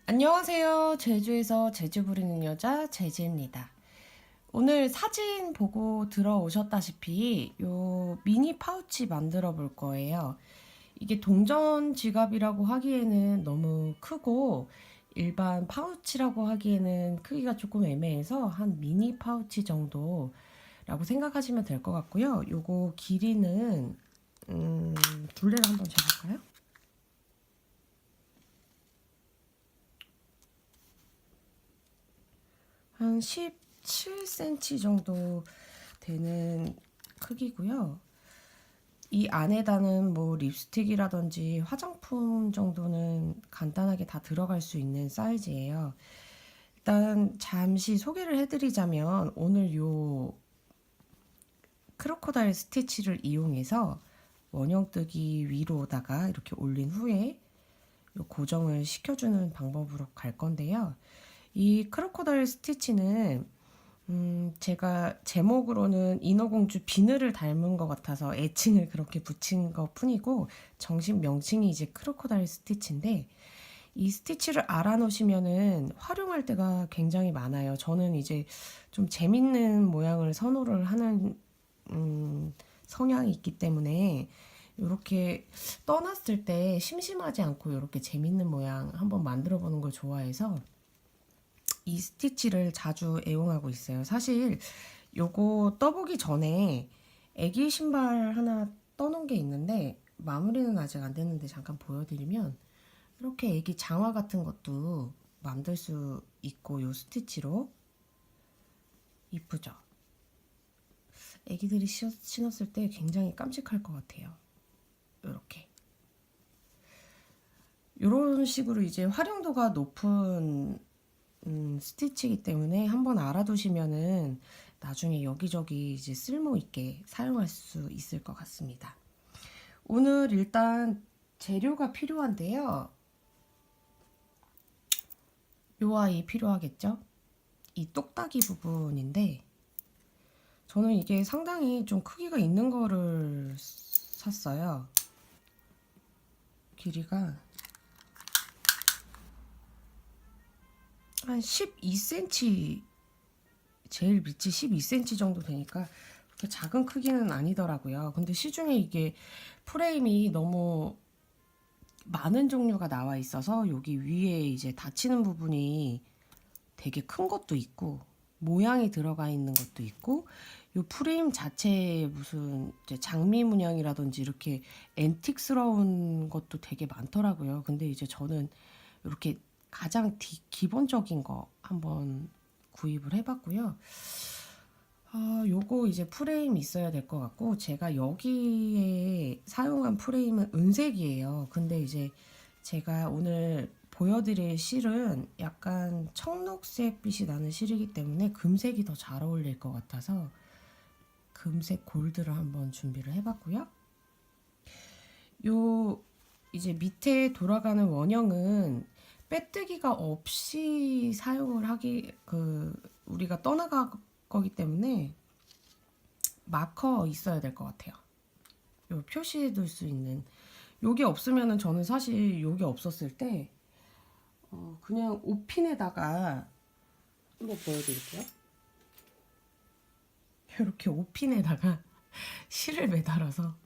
안녕하세요. 제주에서 제주 부리는 여자 제지입니다. 오늘 사진 보고 들어오셨다시피 요 미니 파우치 만들어 볼 거예요. 이게 동전 지갑이라고 하기에는 너무 크고 일반 파우치라고 하기에는 크기가 조금 애매해서 한 미니 파우치 정도라고 생각하시면 될 것 같고요. 요거 길이는 둘레를 한번 재볼까요? 한 17cm 정도 되는 크기고요. 이 안에다는 뭐 립스틱이라든지 화장품 정도는 간단하게 다 들어갈 수 있는 사이즈예요. 일단 잠시 소개를 해드리자면 오늘 요 크로코다일 스티치를 이용해서 원형뜨기 위로다가 이렇게 올린 후에 요 고정을 시켜주는 방법으로 갈 건데요. 이 크로코다일 스티치는 제가 제목으로는 인어공주 비늘을 닮은 것 같아서 애칭을 그렇게 붙인 것 뿐이고 정식 명칭이 이제 크로코다일 스티치인데 이 스티치를 알아놓으시면은 활용할 때가 굉장히 많아요. 저는 이제 좀 재밌는 모양을 선호를 하는 성향이 있기 때문에 이렇게 떠났을 때 심심하지 않고 이렇게 재밌는 모양 한번 만들어 보는 걸 좋아해서 이 스티치를 자주 애용하고 있어요. 사실 요거 떠보기 전에 애기 신발 하나 떠놓은 게 있는데 마무리는 아직 안 됐는데 잠깐 보여드리면 이렇게 애기 장화 같은 것도 만들 수 있고 요 스티치로 이쁘죠? 애기들이 신었을 때 굉장히 깜찍할 것 같아요. 이렇게 이런 식으로 이제 활용도가 높은 스티치이기 때문에 한번 알아두시면은 나중에 여기저기 이제 쓸모 있게 사용할 수 있을 것 같습니다. 오늘 일단 재료가 필요한데요. 요 아이 필요하겠죠? 이 똑딱이 부분인데 저는 이게 상당히 좀 크기가 있는 거를 샀어요. 길이가 한 12cm, 제일 밑이 12cm 정도 되니까 그렇게 작은 크기는 아니더라고요. 근데 시중에 이게 프레임이 너무 많은 종류가 나와 있어서 여기 위에 이제 닫히는 부분이 되게 큰 것도 있고 모양이 들어가 있는 것도 있고 이 프레임 자체에 무슨 이제 장미 문양이라든지 이렇게 앤틱스러운 것도 되게 많더라고요. 근데 이제 저는 이렇게 가장 기본적인 거 한번 구입을 해봤고요. 요거 이제 프레임 있어야 될 것 같고 제가 여기에 사용한 프레임은 은색이에요. 근데 이제 제가 오늘 보여드릴 실은 약간 청록색 빛이 나는 실이기 때문에 금색이 더 잘 어울릴 것 같아서 금색 골드를 한번 준비를 해봤고요. 요 이제 밑에 돌아가는 원형은 빼뜨기가 없이 사용을 우리가 떠나갈 거기 때문에 마커 있어야 될 것 같아요. 요 표시해 둘 수 있는 요게 없으면은 저는 사실 요게 없었을 때 그냥 옷핀에다가 한번 보여드릴게요. 이렇게 옷핀에다가 실을 매달아서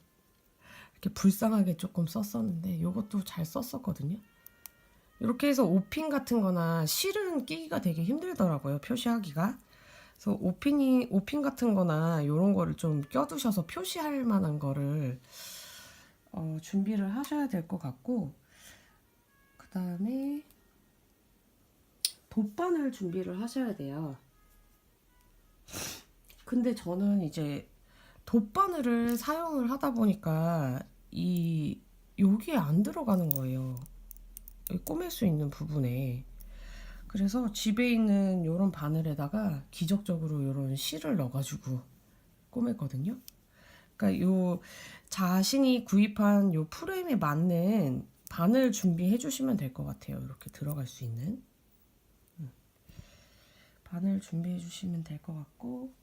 이렇게 불쌍하게 조금 썼었는데 요것도 잘 썼었거든요. 이렇게 해서 옷핀 같은 거나 실은 끼기가 되게 힘들더라고요. 표시하기가. 그래서 옷핀 같은 거나 이런 거를 좀 껴두셔서 표시할 만한 거를 준비를 하셔야 될 것 같고 그 다음에 돗바늘 준비를 하셔야 돼요. 근데 저는 이제 돗바늘을 사용을 하다 보니까 여기에 안 들어가는 거예요. 꼬맬 수 있는 부분에. 그래서 집에 있는 요런 바늘에다가 기적적으로 요런 실을 넣어가지고 꼬맸거든요. 그러니까 요 자신이 구입한 요 프레임에 맞는 바늘 준비해 주시면 될 것 같아요. 이렇게 들어갈 수 있는 바늘 준비해 주시면 될 것 같고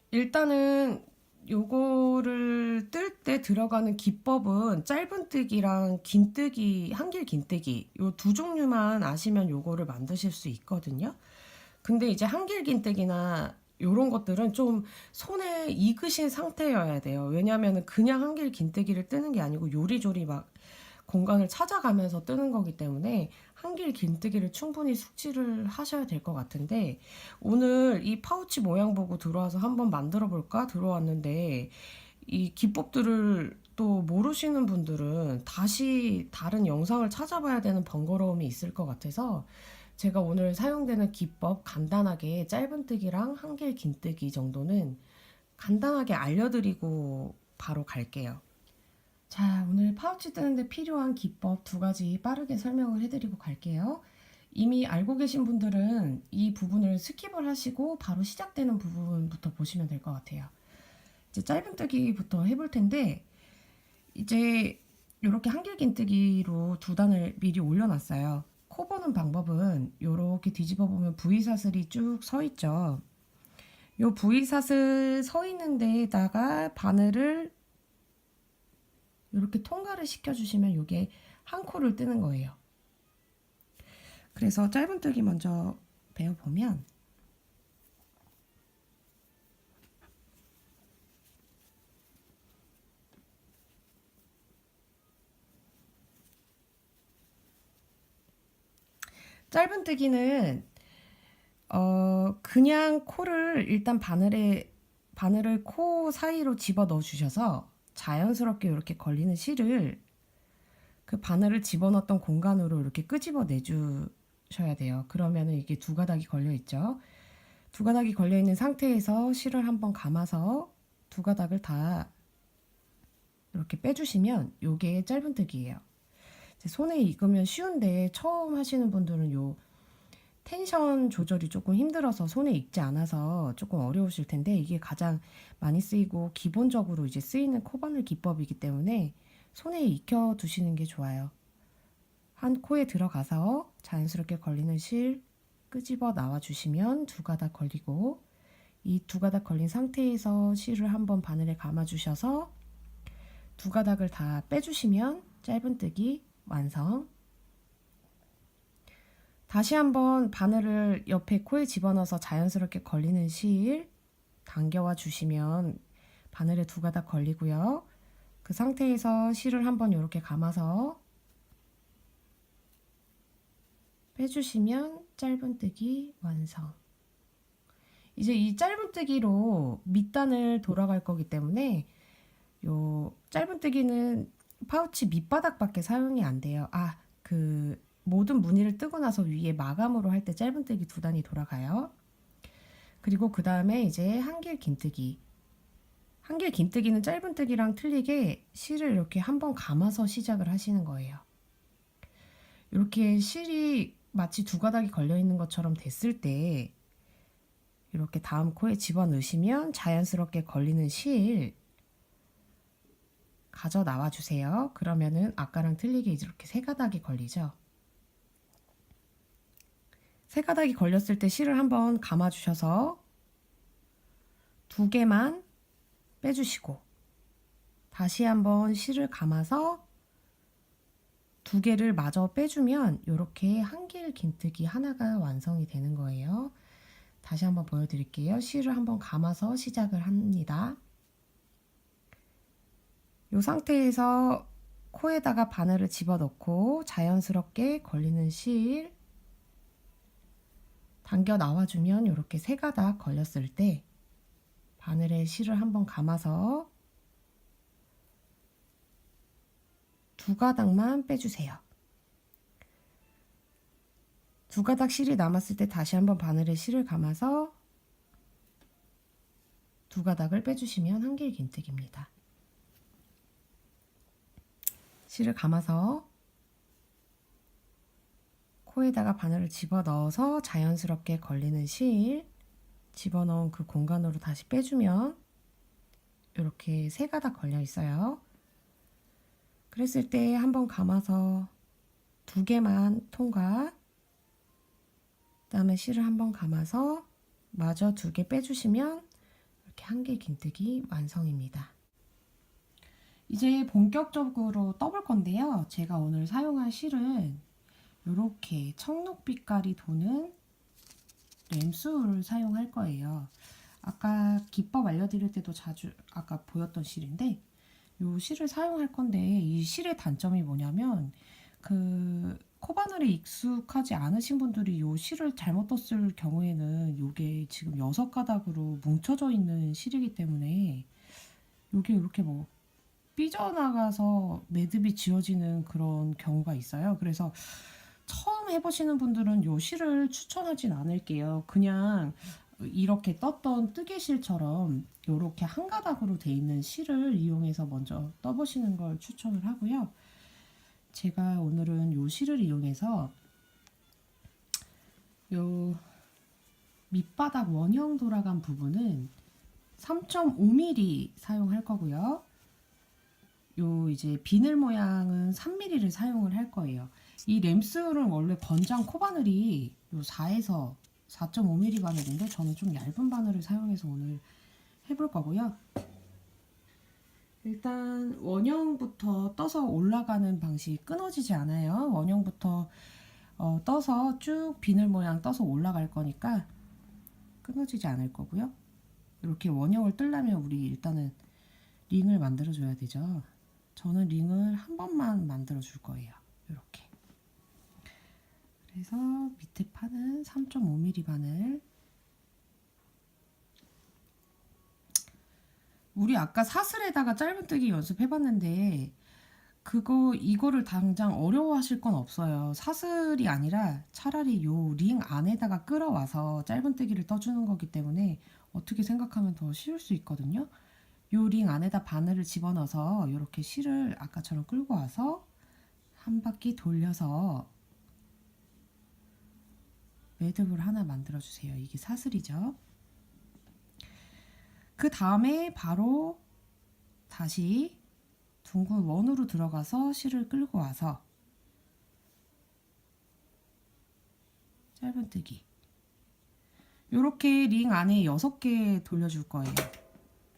일단은 요거를 뜰 때 들어가는 기법은 짧은뜨기랑 긴뜨기, 한길 긴뜨기 요 두 종류만 아시면 요거를 만드실 수 있거든요. 근데 이제 한길 긴뜨기나 요런 것들은 좀 손에 익으신 상태여야 돼요. 왜냐하면 그냥 한길 긴뜨기를 뜨는 게 아니고 요리조리 막 공간을 찾아가면서 뜨는 거기 때문에 한길 긴뜨기를 충분히 숙지를 하셔야 될 것 같은데, 오늘 이 파우치 모양 보고 들어와서 한번 만들어 볼까 들어왔는데, 이 기법들을 또 모르시는 분들은 다시 다른 영상을 찾아봐야 되는 번거로움이 있을 것 같아서 제가 오늘 사용되는 기법 간단하게 짧은뜨기랑 한길 긴뜨기 정도는 간단하게 알려드리고 바로 갈게요. 자, 오늘 파우치 뜨는데 필요한 기법 두 가지 빠르게 설명을 해드리고 갈게요. 이미 알고 계신 분들은 이 부분을 스킵을 하시고 바로 시작되는 부분부터 보시면 될 것 같아요. 이제 짧은뜨기부터 해볼 텐데, 이제 이렇게 한길긴뜨기로 두 단을 미리 올려놨어요. 코 보는 방법은 이렇게 뒤집어 보면 V사슬이 쭉 서 있죠. 요 V사슬 서 있는 데에다가 바늘을 이렇게 통과를 시켜주시면 이게 한 코를 뜨는 거예요. 그래서 짧은뜨기 먼저 배워보면, 짧은뜨기는 그냥 코를 일단 바늘을 코 사이로 집어 넣어 주셔서 자연스럽게 이렇게 걸리는 실을 그 바늘을 집어넣었던 공간으로 이렇게 끄집어 내주셔야 돼요. 그러면은 이게 두 가닥이 걸려 있죠. 두 가닥이 걸려 있는 상태에서 실을 한번 감아서 두 가닥을 다 이렇게 빼주시면 요게 짧은뜨기예요. 손에 익으면 쉬운데 처음 하시는 분들은 요 텐션 조절이 조금 힘들어서 손에 익지 않아서 조금 어려우실 텐데, 이게 가장 많이 쓰이고 기본적으로 이제 쓰이는 코바늘 기법이기 때문에 손에 익혀 두시는 게 좋아요. 한 코에 들어가서 자연스럽게 걸리는 실 끄집어 나와 주시면 두 가닥 걸리고, 이 두 가닥 걸린 상태에서 실을 한번 바늘에 감아 주셔서 두 가닥을 다 빼주시면 짧은뜨기 완성. 다시 한번 바늘을 옆에 코에 집어넣어서 자연스럽게 걸리는 실 당겨와 주시면 바늘에 두 가닥 걸리고요. 그 상태에서 실을 한번 이렇게 감아서 빼주시면 짧은뜨기 완성. 이제 이 짧은뜨기로 밑단을 돌아갈 거기 때문에 요 짧은뜨기는 파우치 밑바닥밖에 사용이 안 돼요. 그 모든 무늬를 뜨고 나서 위에 마감으로 할 때 짧은뜨기 두 단이 돌아가요. 그리고 그 다음에 이제 한길 긴뜨기. 한길 긴뜨기는 짧은뜨기랑 틀리게 실을 이렇게 한번 감아서 시작을 하시는 거예요. 이렇게 실이 마치 두 가닥이 걸려 있는 것처럼 됐을 때 이렇게 다음 코에 집어넣으시면 자연스럽게 걸리는 실 가져 나와 주세요. 그러면은 아까랑 틀리게 이렇게 세 가닥이 걸리죠. 세 가닥이 걸렸을 때 실을 한번 감아 주셔서 두 개만 빼주시고, 다시 한번 실을 감아서 두 개를 마저 빼주면 이렇게 한길 긴뜨기 하나가 완성이 되는 거예요. 다시 한번 보여드릴게요. 실을 한번 감아서 시작을 합니다. 이 상태에서 코에다가 바늘을 집어넣고 자연스럽게 걸리는 실 당겨 나와주면 이렇게 세 가닥 걸렸을 때 바늘에 실을 한번 감아서 두 가닥만 빼주세요. 두 가닥 실이 남았을 때 다시 한번 바늘에 실을 감아서 두 가닥을 빼주시면 한길 긴뜨기입니다. 실을 감아서 코에다가 바늘을 집어넣어서 자연스럽게 걸리는 실 집어넣은 그 공간으로 다시 빼주면 이렇게 세 가닥 걸려 있어요. 그랬을 때 한번 감아서 두 개만 통과, 그 다음에 실을 한번 감아서 마저 두 개 빼주시면 이렇게 한길 긴뜨기 완성입니다. 이제 본격적으로 떠볼 건데요. 제가 오늘 사용할 실은 이렇게 청록빛깔이 도는 램수를 사용할 거예요. 아까 기법 알려드릴 때도 자주 아까 보였던 실인데 이 실을 사용할 건데 이 실의 단점이 뭐냐면 그 코바늘에 익숙하지 않으신 분들이 이 실을 잘못 떴을 경우에는 이게 지금 6가닥으로 뭉쳐져 있는 실이기 때문에 이게 이렇게 뭐 삐져나가서 매듭이 지어지는 그런 경우가 있어요. 그래서 처음 해보시는 분들은 이 실을 추천하진 않을게요. 그냥 이렇게 떴던 뜨개실처럼 이렇게 한 가닥으로 돼 있는 실을 이용해서 먼저 떠보시는 걸 추천을 하고요. 제가 오늘은 이 실을 이용해서 요 밑바닥 원형 돌아간 부분은 3.5mm 사용할 거고요. 요 이제 비늘 모양은 3mm를 사용을 할 거예요. 이 램스는 원래 권장 코바늘이 요 4에서 4.5mm 바늘인데 저는 좀 얇은 바늘을 사용해서 오늘 해볼 거고요. 일단 원형부터 떠서 올라가는 방식 끊어지지 않아요. 원형부터 떠서 쭉 비늘 모양 떠서 올라갈 거니까 끊어지지 않을 거고요. 이렇게 원형을 뜨려면 우리 일단은 링을 만들어 줘야 되죠. 저는 링을 한 번만 만들어 줄 거예요. 이렇게. 그래서 밑에 판은 3.5mm 바늘. 우리 아까 사슬에다가 짧은뜨기 연습해봤는데 이거를 당장 어려워하실 건 없어요. 사슬이 아니라 차라리 요 링 안에다가 끌어와서 짧은뜨기를 떠주는 거기 때문에 어떻게 생각하면 더 쉬울 수 있거든요. 요 링 안에다 바늘을 집어넣어서 이렇게 실을 아까처럼 끌고 와서 한 바퀴 돌려서 매듭을 하나 만들어 주세요. 이게 사슬이죠. 그 다음에 바로 다시 둥근 원으로 들어가서 실을 끌고 와서 짧은뜨기 이렇게 링 안에 6개 돌려줄 거예요.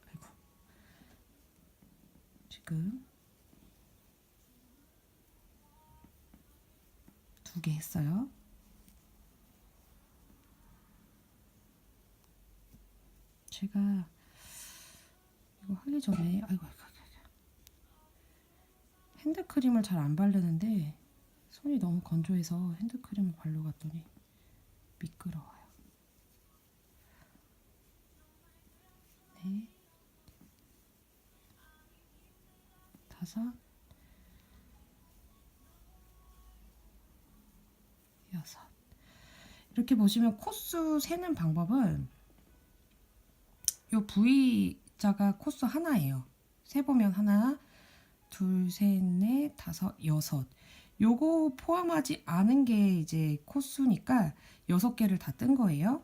아이고. 지금 2개 했어요. 제가 이거 하기 전에 아이고 핸드크림을 잘 안 바르는데 손이 너무 건조해서 핸드크림을 바르고 갔더니 미끄러워요. 네, 5, 6. 이렇게 보시면 코수 세는 방법은 요 V자가 코수 하나예요. 세보면 하나, 둘, 셋, 넷, 다섯, 6. 요거 포함하지 않은 게 이제 코수니까 6개를 다 뜬 거예요.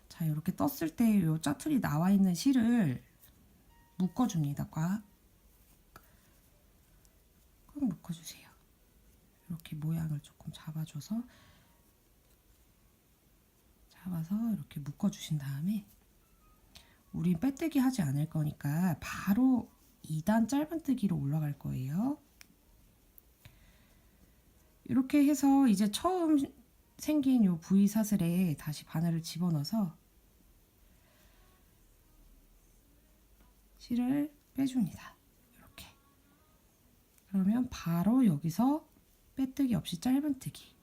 자, 이렇게 떴을 때 요 짜투리 나와 있는 실을 묶어줍니다. 꽉 묶어주세요. 이렇게 모양을 조금 잡아서 이렇게 묶어주신 다음에 우린 빼뜨기 하지 않을 거니까 바로 2단 짧은뜨기로 올라갈 거예요. 이렇게 해서 이제 처음 생긴 요 V 사슬에 다시 바늘을 집어넣어서 실을 빼줍니다. 이렇게. 그러면 바로 여기서 빼뜨기 없이 짧은뜨기.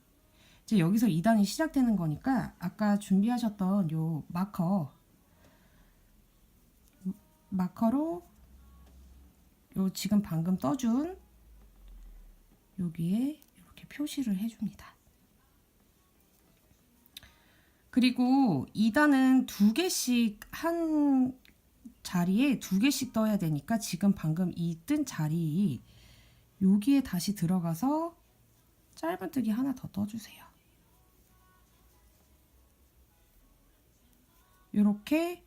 이제 여기서 2단이 시작되는 거니까 아까 준비하셨던 요 마커로 요 지금 방금 떠준 여기에 이렇게 표시를 해줍니다. 그리고 2단은 2개씩 한 자리에 2개씩 떠야 되니까 지금 방금 이 뜬 자리 여기에 다시 들어가서 짧은뜨기 하나 더 떠주세요. 이렇게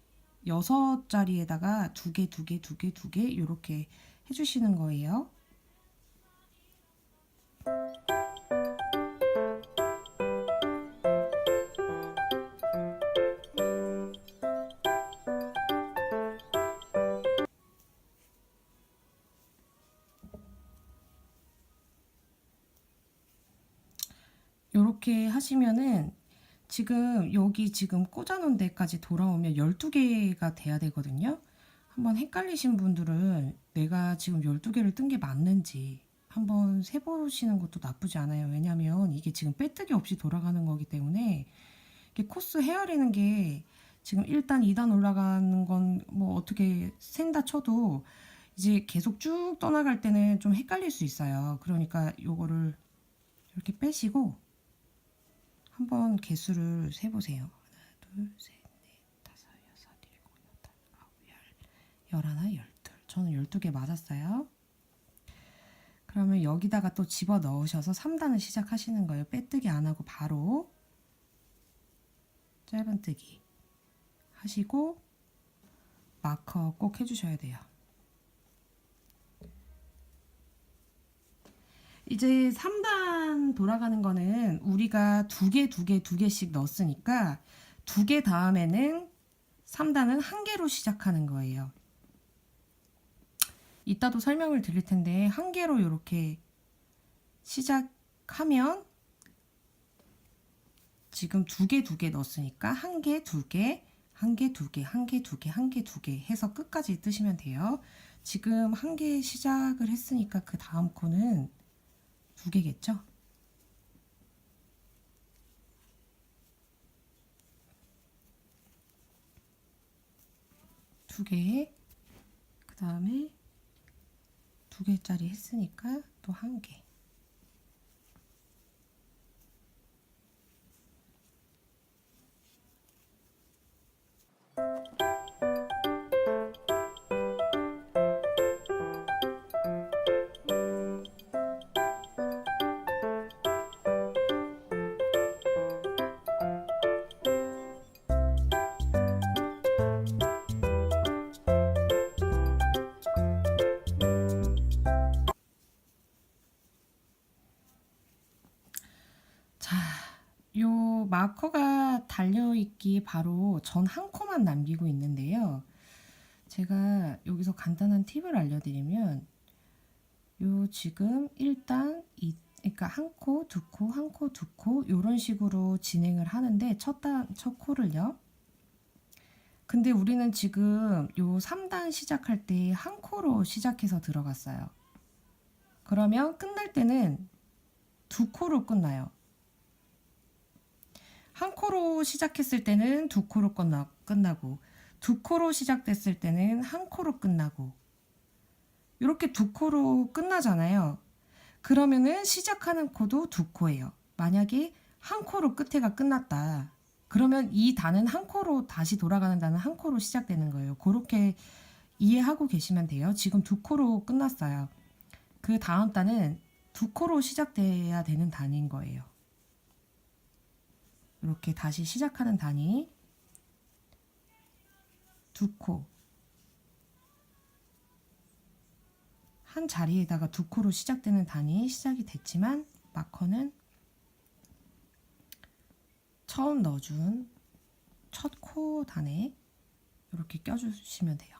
6자리에다가 2개, 2개, 2개, 2개 이렇게 해주시는 거예요. 요렇게 하시면은 지금 여기 지금 꽂아놓은 데까지 돌아오면 12개가 돼야 되거든요. 한번 헷갈리신 분들은 내가 지금 12개를 뜬 게 맞는지 한번 세보시는 것도 나쁘지 않아요. 왜냐면 이게 지금 빼뜨기 없이 돌아가는 거기 때문에 이게 코스 헤아리는 게 지금 1단, 2단 올라가는 건 뭐 어떻게 센다 쳐도 이제 계속 쭉 떠나갈 때는 좀 헷갈릴 수 있어요. 그러니까 요거를 이렇게 빼시고 한번 개수를 세보세요. 하나, 둘, 셋, 넷, 다섯, 여섯, 일곱, 여덟, 아홉, 열, 열하나, 열둘. 저는 12개 맞았어요. 그러면 여기다가 또 집어 넣으셔서 3단을 시작하시는 거예요. 빼뜨기 안 하고 바로 짧은뜨기 하시고 마커 꼭 해주셔야 돼요. 이제 3단 돌아가는 거는 우리가 두 개씩 넣었으니까 2개 다음에는 3단은 1개로 시작하는 거예요. 이따도 설명을 드릴 텐데 1개로 이렇게 시작하면 지금 2개 넣었으니까 1개, 2개, 1개, 2개, 1개, 2개, 1개, 2개 해서 끝까지 뜨시면 돼요. 지금 1개 시작을 했으니까 그 다음 코는 2개겠죠? 두 개, 그 다음에 2개짜리 했으니까 또 1개. 자, 요 마커가 달려있기 바로 전 한 코만 남기고 있는데요. 제가 여기서 간단한 팁을 알려드리면 요 지금 1단, 그러니까 한 코, 두 코, 한 코, 두 코 요런 식으로 진행을 하는데 첫 코를요. 근데 우리는 지금 요 3단 시작할 때 한 코로 시작해서 들어갔어요. 그러면 끝날 때는 2코로 끝나요. 한 코로 시작했을 때는 2코로 끝나고 2코로 시작됐을 때는 한 코로 끝나고 이렇게 2코로 끝나잖아요. 그러면은 시작하는 코도 2코예요. 만약에 한 코로 끝에가 끝났다. 그러면 이 단은 한 코로 다시 돌아가는 단은 한 코로 시작되는 거예요. 그렇게 이해하고 계시면 돼요. 지금 2코로 끝났어요. 그 다음 단은 2코로 시작돼야 되는 단인 거예요. 이렇게 다시 시작하는 단이 2코. 한 자리에다가 2코로 시작되는 단이 시작이 됐지만 마커는 처음 넣어준 첫 코 단에 이렇게 껴주시면 돼요.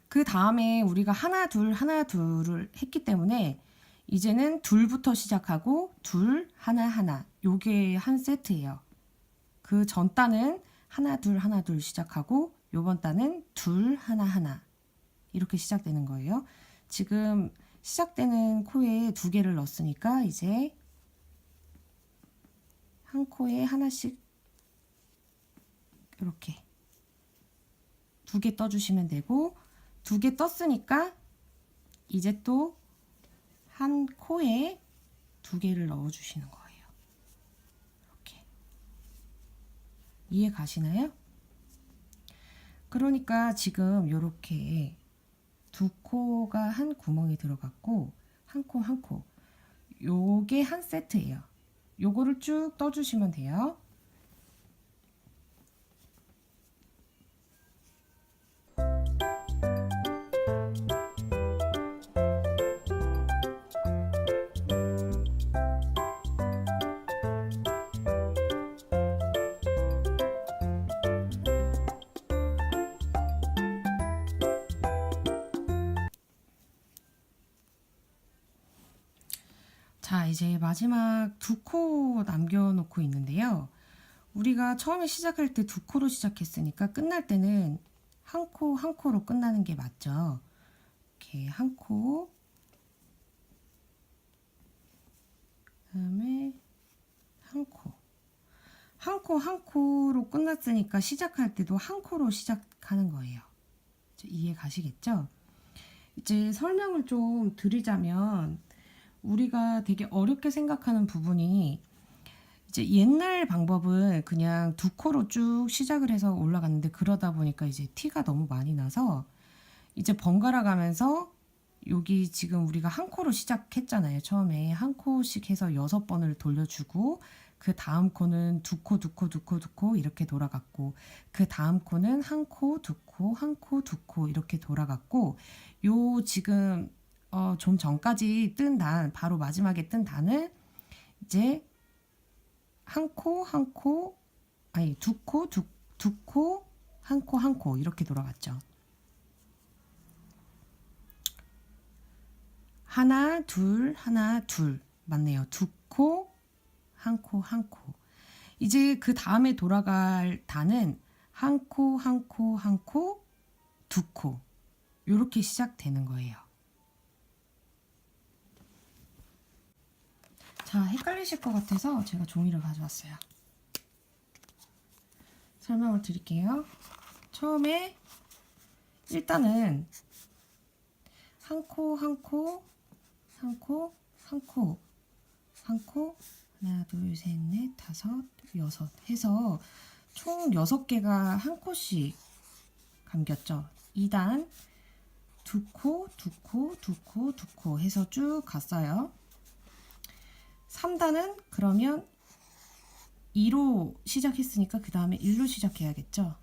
그 다음에 우리가 하나 둘을 했기 때문에 이제는 둘부터 시작하고 둘 하나 요게 한 세트예요. 그 전 단은 하나 둘 시작하고 요번 단은 둘 하나 이렇게 시작되는 거예요. 지금 시작되는 코에 2개를 넣었으니까 이제 한 코에 하나씩 이렇게 2개 떠주시면 되고 2개 떴으니까 이제 또 한 코에 2개를 넣어주시는 거예요. 이렇게 이해 가시나요? 그러니까 지금 이렇게 2코가 한 구멍에 들어갔고 한 코 요게 한 세트예요. 요거를 쭉 떠주시면 돼요. 자, 이제 마지막 두 코 남겨놓고 있는데요. 우리가 처음에 시작할 때 두 코로 시작했으니까 끝날 때는 한 코 한 코로 끝나는 게 맞죠. 이렇게 한 코, 그다음에 한 코. 한 코 한 코로 끝났으니까 시작할 때도 한 코로 시작하는 거예요. 이해 가시겠죠? 이제 설명을 좀 드리자면 우리가 되게 어렵게 생각하는 부분이 이제 옛날 방법은 그냥 두 코로 쭉 시작을 해서 올라갔는데 그러다 보니까 이제 티가 너무 많이 나서 이제 번갈아 가면서 여기 지금 우리가 한 코로 시작했잖아요. 처음에 한 코씩 해서 6번을 돌려주고 그 다음 코는 두 코, 두 코, 두 코, 두 코 이렇게 돌아갔고 그 다음 코는 한 코, 두 코, 한 코, 두 코 이렇게 돌아갔고 요 지금 좀 전까지 뜬 단, 바로 마지막에 뜬 단은 이제 한 코, 한 코, 아니 두 코, 두 코, 한 코, 한 코 이렇게 돌아갔죠. 하나, 둘, 맞네요. 두 코, 한 코, 한 코. 이제 그 다음에 돌아갈 단은 한 코, 한 코, 한 코, 두 코. 이렇게 시작되는 거예요. 자, 헷갈리실 것 같아서 제가 종이를 가져왔어요. 설명을 드릴게요. 처음에 일단은 한 코, 한 코, 한 코, 한 코, 한 코, 하나, 둘, 셋, 넷, 다섯, 여섯 해서 총 6개가 한 코씩 감겼죠. 2단 두 코, 두 코, 두 코, 두 코 해서 쭉 갔어요. 3단은 그러면 2로 시작했으니까 그 다음에 1로 시작해야겠죠.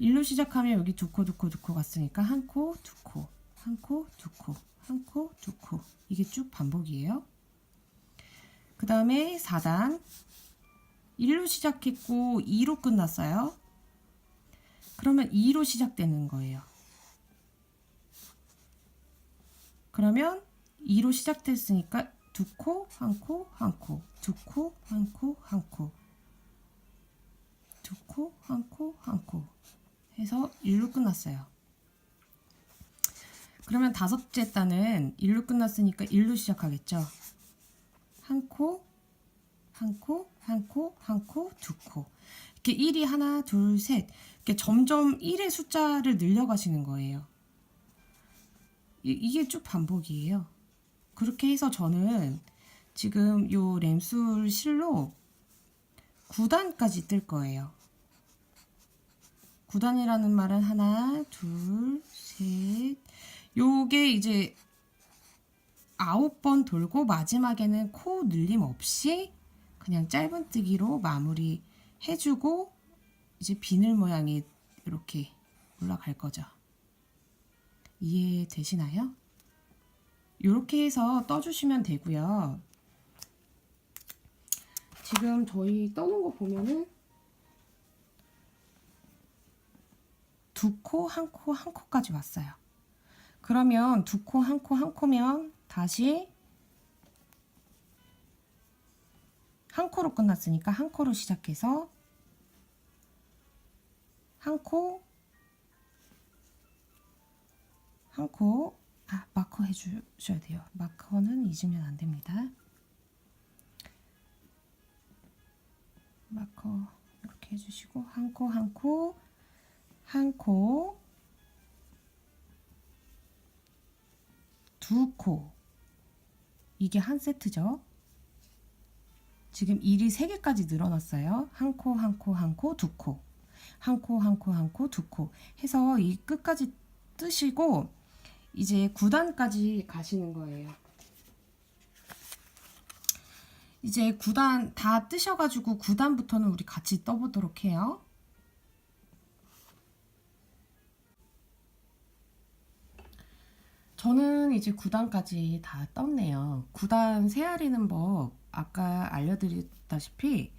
1로 시작하면 여기 두 코, 두 코, 두 코 갔으니까 한 코, 두 코, 한 코, 두 코, 한 코, 두 코. 이게 쭉 반복이에요. 그 다음에 4단 1로 시작했고 2로 끝났어요. 그러면 2로 시작되는 거예요. 그러면 2로 시작됐으니까 두 코, 한 코, 한 코, 두 코, 한 코, 한 코, 두 코, 한 코, 한 코 해서 1로 끝났어요. 그러면 다섯째 단은 1로 끝났으니까 1로 시작하겠죠. 한 코, 한 코, 한 코, 한 코, 두 코. 이렇게 1이 하나, 둘, 셋. 이렇게 점점 1의 숫자를 늘려가시는 거예요. 이게 쭉 반복이에요. 그렇게 해서 저는 지금 요 램술 실로 9단까지 뜰 거예요. 9단이라는 말은 하나, 둘, 셋. 요게 이제 9번 돌고 마지막에는 코 늘림 없이 그냥 짧은뜨기로 마무리 해주고 이제 비늘 모양이 이렇게 올라갈 거죠. 이해되시나요? 이렇게 해서 떠주시면 되고요. 지금 저희 떠는 거 보면은 두 코, 한 코, 한 코까지 왔어요. 그러면 두 코, 한 코, 한 코면 다시 한 코로 끝났으니까 한 코로 시작해서 한 코, 한 코, 마커 해주셔야 돼요. 마커는 잊으면 안 됩니다. 마커 이렇게 해주시고 한 코, 한 코, 한 코, 두 코. 이게 한 세트죠. 지금 1이 3개까지 늘어났어요. 한 코, 한 코, 한 코, 두 코. 한 코, 한 코, 한 코, 두 코. 해서 이 끝까지 뜨시고 이제 9단까지 가시는 거예요. 이제 9단 다 뜨셔가지고 9단부터는 우리 같이 떠보도록 해요. 저는 이제 9단까지 다 떴네요. 9단 세아리는 법 아까 알려드렸다시피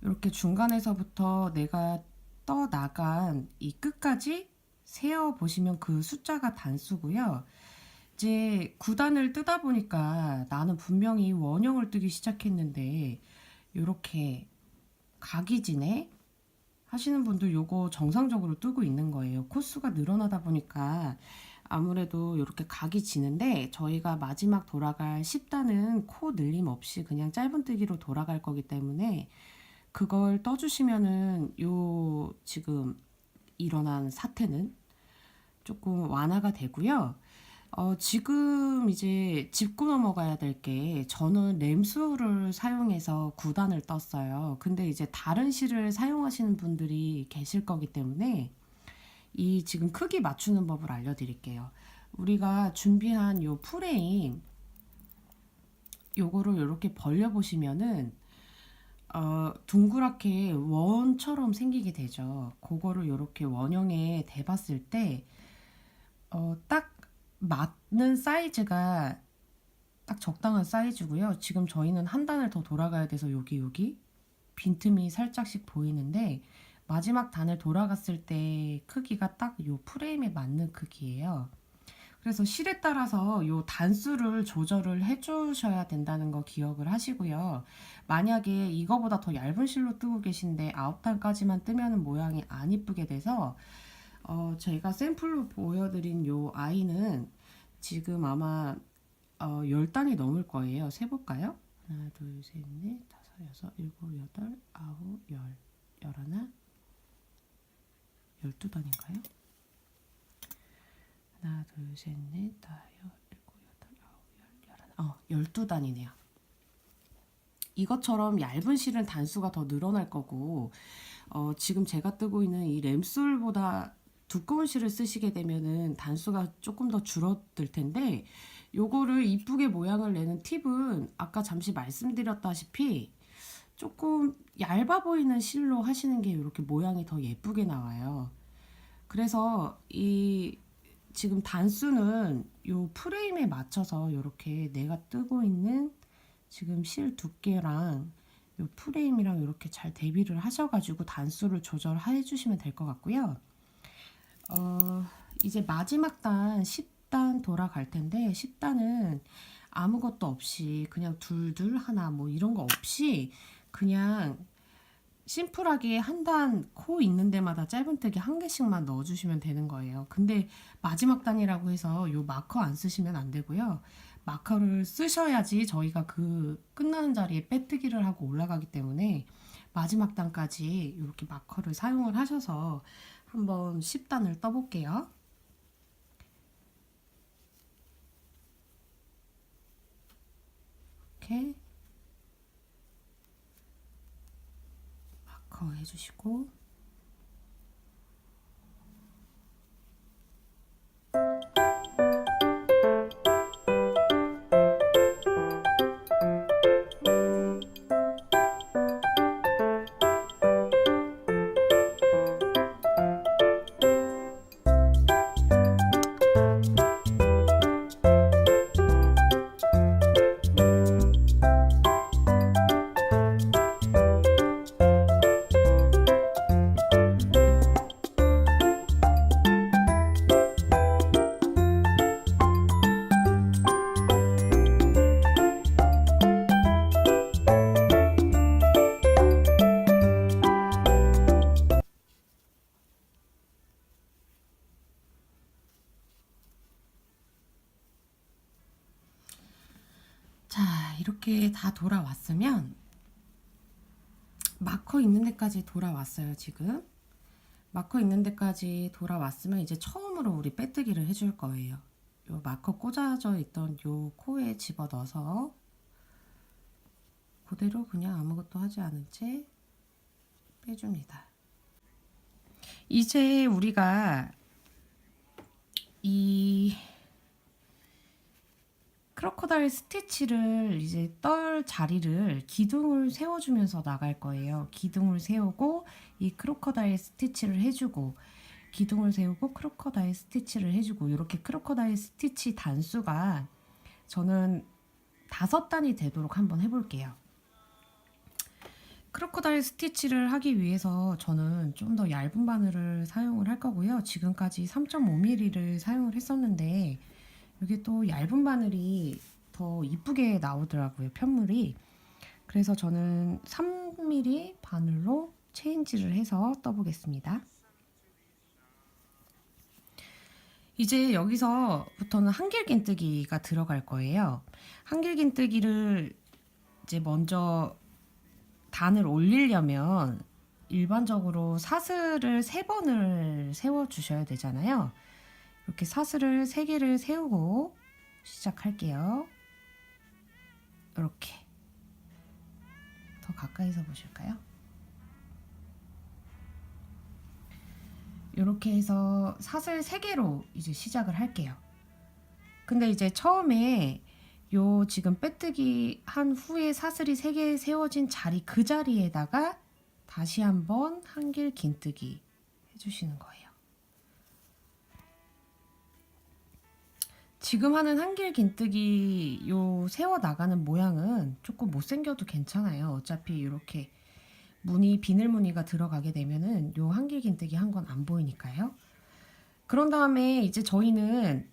이렇게 중간에서부터 내가 떠나간 이 끝까지 세어 보시면 그 숫자가 단수고요. 이제 9단을 뜨다 보니까 나는 분명히 원형을 뜨기 시작했는데 요렇게 각이 지네 하시는 분들 요거 정상적으로 뜨고 있는 거예요. 코수가 늘어나다 보니까 아무래도 이렇게 각이 지는데 저희가 마지막 돌아갈 10단은 코 늘림 없이 그냥 짧은뜨기로 돌아갈 거기 때문에 그걸 떠주시면은 요 지금 일어난 사태는 조금 완화가 되고요. 지금 이제 짚고 넘어가야 될 게 저는 램수를 사용해서 9단을 떴어요. 근데 이제 다른 실을 사용하시는 분들이 계실 거기 때문에 이 지금 크기 맞추는 법을 알려드릴게요. 우리가 준비한 요 프레임 요거를 이렇게 벌려 보시면은 둥그랗게 원처럼 생기게 되죠. 그거를 이렇게 원형에 대봤을 때 딱 맞는 사이즈가 딱 적당한 사이즈고요. 지금 저희는 한 단을 더 돌아가야 돼서 여기 빈틈이 살짝씩 보이는데 마지막 단을 돌아갔을 때 크기가 딱 요 프레임에 맞는 크기예요. 그래서 실에 따라서 요 단수를 조절을 해주셔야 된다는 거 기억을 하시고요. 만약에 이거보다 더 얇은 실로 뜨고 계신데 9단까지만 뜨면은 모양이 안 이쁘게 돼서 제가 샘플로 보여드린 요 아이는 지금 아마 10단이 넘을 거예요. 세볼까요? 하나, 둘, 셋, 넷, 다섯, 여섯, 일곱, 여덟, 아홉, 열, 열하나, 12단인가요? 하나, 둘, 셋, 넷, 다섯, 일곱, 여덟, 아홉, 열, 열하나. 12단이네요. 이것처럼 얇은 실은 단수가 더 늘어날 거고, 지금 제가 뜨고 있는 이 램술보다 두꺼운 실을 쓰시게 되면은 단수가 조금 더 줄어들 텐데, 요거를 이쁘게 모양을 내는 팁은 아까 잠시 말씀드렸다시피 조금 얇아 보이는 실로 하시는 게 이렇게 모양이 더 예쁘게 나와요. 그래서 이 지금 단수는 요 프레임에 맞춰서 이렇게 내가 뜨고 있는 지금 실 두께랑 요 프레임이랑 이렇게 잘 대비를 하셔가지고 단수를 조절해 주시면 될 것 같고요. 이제 마지막 단 10단 돌아갈 텐데 10단은 아무것도 없이 그냥 둘둘 하나 뭐 이런 거 없이 그냥 심플하게 한 단 코 있는 데마다 짧은뜨기 한 개씩만 넣어주시면 되는 거예요. 근데 마지막 단이라고 해서 요 마커 안 쓰시면 안 되고요. 마커를 쓰셔야지 저희가 그 끝나는 자리에 빼뜨기를 하고 올라가기 때문에 마지막 단까지 이렇게 마커를 사용을 하셔서 한번 10단을 떠볼게요. 이렇게 마커 해주시고 자, 이렇게 다 돌아왔으면 마커 있는 데까지 돌아왔어요. 지금 마커 있는 데까지 돌아왔으면 이제 처음으로 우리 빼뜨기를 해줄 거예요. 요 마커 꽂아져 있던 요 코에 집어 넣어서 그대로 그냥 아무것도 하지 않은 채 빼줍니다. 이제 우리가 이 크로커다일 스티치를 이제 떨 자리를 기둥을 세워주면서 나갈 거예요. 기둥을 세우고 이 크로커다일 스티치를 해주고 기둥을 세우고 크로커다일 스티치를 해주고 이렇게 크로커다일 스티치 단수가 저는 5단이 되도록 한번 해볼게요. 크로커다일 스티치를 하기 위해서 저는 좀 더 얇은 바늘을 사용을 할 거고요. 지금까지 3.5mm를 사용을 했었는데 이게 또 얇은 바늘이 더 이쁘게 나오더라고요, 편물이. 그래서 저는 3mm 바늘로 체인지를 해서 떠보겠습니다. 이제 여기서부터는 한길긴뜨기가 들어갈 거예요. 한길긴뜨기를 이제 먼저 단을 올리려면 일반적으로 사슬을 3번을 세워 주셔야 되잖아요. 이렇게 사슬을 3개를 세우고 시작할게요. 이렇게 더 가까이서 보실까요? 이렇게 해서 사슬 3개로 이제 시작을 할게요. 근데 이제 처음에 요 지금 빼뜨기 한 후에 사슬이 3개 세워진 자리 그 자리에다가 다시 한번 한길 긴뜨기 해주시는 거예요. 지금 하는 한길 긴뜨기 요 세워 나가는 모양은 조금 못생겨도 괜찮아요. 어차피 이렇게 무늬 비늘 무늬가 들어가게 되면은 요 한길 긴뜨기 한 건 안 보이니까요. 그런 다음에 이제 저희는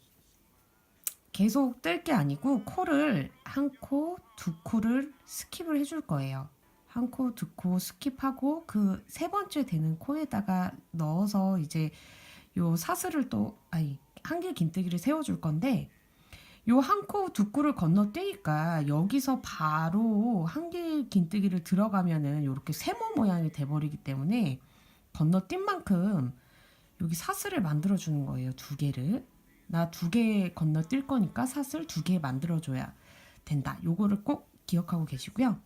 계속 뜰 게 아니고 코를 한 코, 두 코를 스킵을 해줄 거예요. 한 코, 두 코 스킵하고 그 3번째 되는 코에다가 넣어서 이제 요 사슬을 또 한길 긴뜨기를 세워줄 건데 요 한 코, 두 코를 건너뛰니까 여기서 바로 한길 긴뜨기를 들어가면은 요렇게 세모 모양이 돼버리기 때문에 건너뛴 만큼 여기 사슬을 만들어 주는 거예요. 2개를. 나 2개 건너뛸 거니까 사슬 2개 만들어줘야 된다. 요거를 꼭 기억하고 계시고요.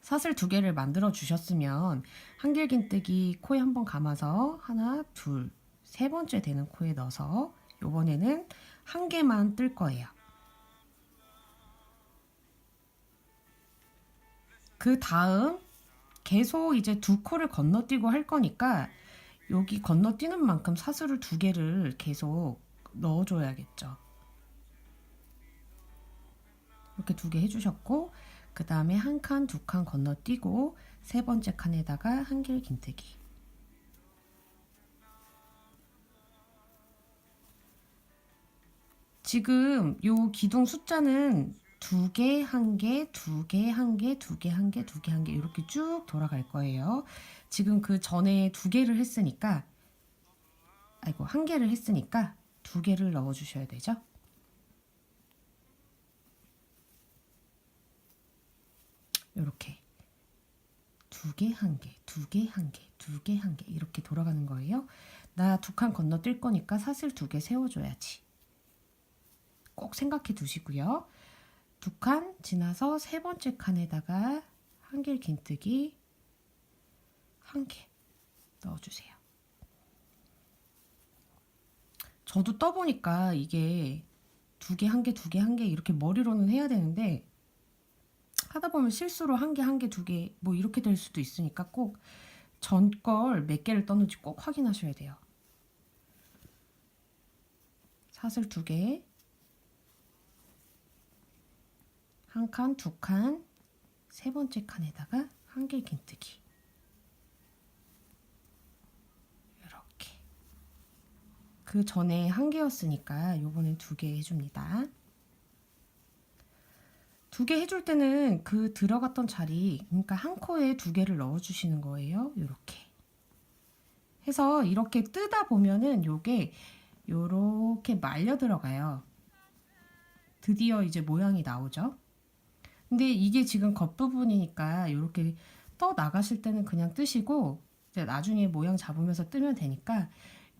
사슬 2개를 만들어 주셨으면 한길긴뜨기 코에 한번 감아서 하나, 둘, 3번째 되는 코에 넣어서 요번에는 1개만 뜰 거예요. 그 다음 계속 이제 2코를 건너뛰고 할 거니까 여기 건너뛰는 만큼 사슬을 2개를 계속 넣어줘야겠죠. 이렇게 2개 해주셨고 그 다음에 1칸, 2칸 건너뛰고 3번째 칸에다가 한길 긴뜨기. 지금 요 기둥 숫자는 2개, 1개, 2개, 1개, 2개, 1개, 2개, 1개 이렇게 쭉 돌아갈 거예요. 지금 그 전에 2개를 했으니까 1개를 했으니까 2개를 넣어주셔야 되죠. 이렇게 2개, 1개, 2개, 1개, 2개, 1개 이렇게 돌아가는 거예요. 나 2칸 건너뛸 거니까 사슬 2개 세워줘야지. 꼭 생각해 두시고요. 2칸 지나서 3번째 칸에다가 한길 긴뜨기 1개 넣어주세요. 저도 떠보니까 이게 2개, 1개, 2개, 1개 이렇게 머리로는 해야 되는데 하다 보면 실수로 1개, 1개, 2개 뭐 이렇게 될 수도 있으니까 꼭 전 걸 몇 개를 떴는지 꼭 확인하셔야 돼요. 사슬 2개 1칸, 2칸, 3번째 칸에다가 한길 긴뜨기 이렇게 그 전에 1개였으니까 요번엔 2개 해줍니다. 2개 해줄 때는 그 들어갔던 자리 그러니까 한 코에 2개를 넣어주시는 거예요. 이렇게 해서 이렇게 뜨다 보면은 요게 요렇게 말려 들어가요. 드디어 이제 모양이 나오죠. 근데 이게 지금 겉부분이니까 이렇게 떠 나가실 때는 그냥 뜨시고 이제 나중에 모양 잡으면서 뜨면 되니까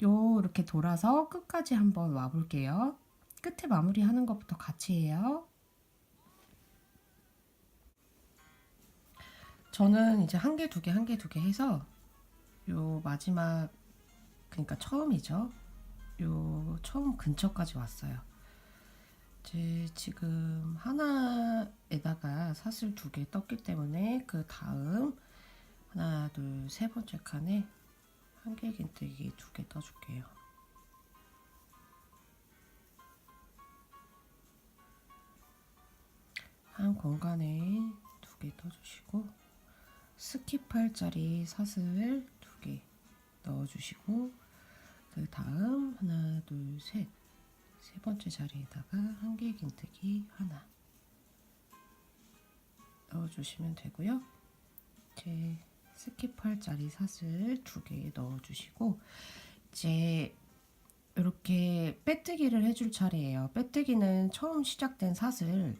요렇게 돌아서 끝까지 한번 와 볼게요. 끝에 마무리하는 것부터 같이 해요. 저는 이제 1개, 2개, 1개, 2개 해서 요 마지막 그러니까 처음이죠. 요 처음 근처까지 왔어요. 이제 지금 하나에다가 사슬 2개 떴기 때문에 그 다음 하나, 둘, 3번째 칸에 한길 긴뜨기 2개 떠줄게요. 한 공간에 2개 떠주시고 스킵할 자리 사슬 2개 넣어주시고 그 다음 하나, 둘, 셋 세 번째 자리에다가 한길긴뜨기 하나 넣어주시면 되고요. 이제 스킵할 자리 사슬 2개 넣어주시고 이제 이렇게 빼뜨기를 해줄 차례예요. 빼뜨기는 처음 시작된 사슬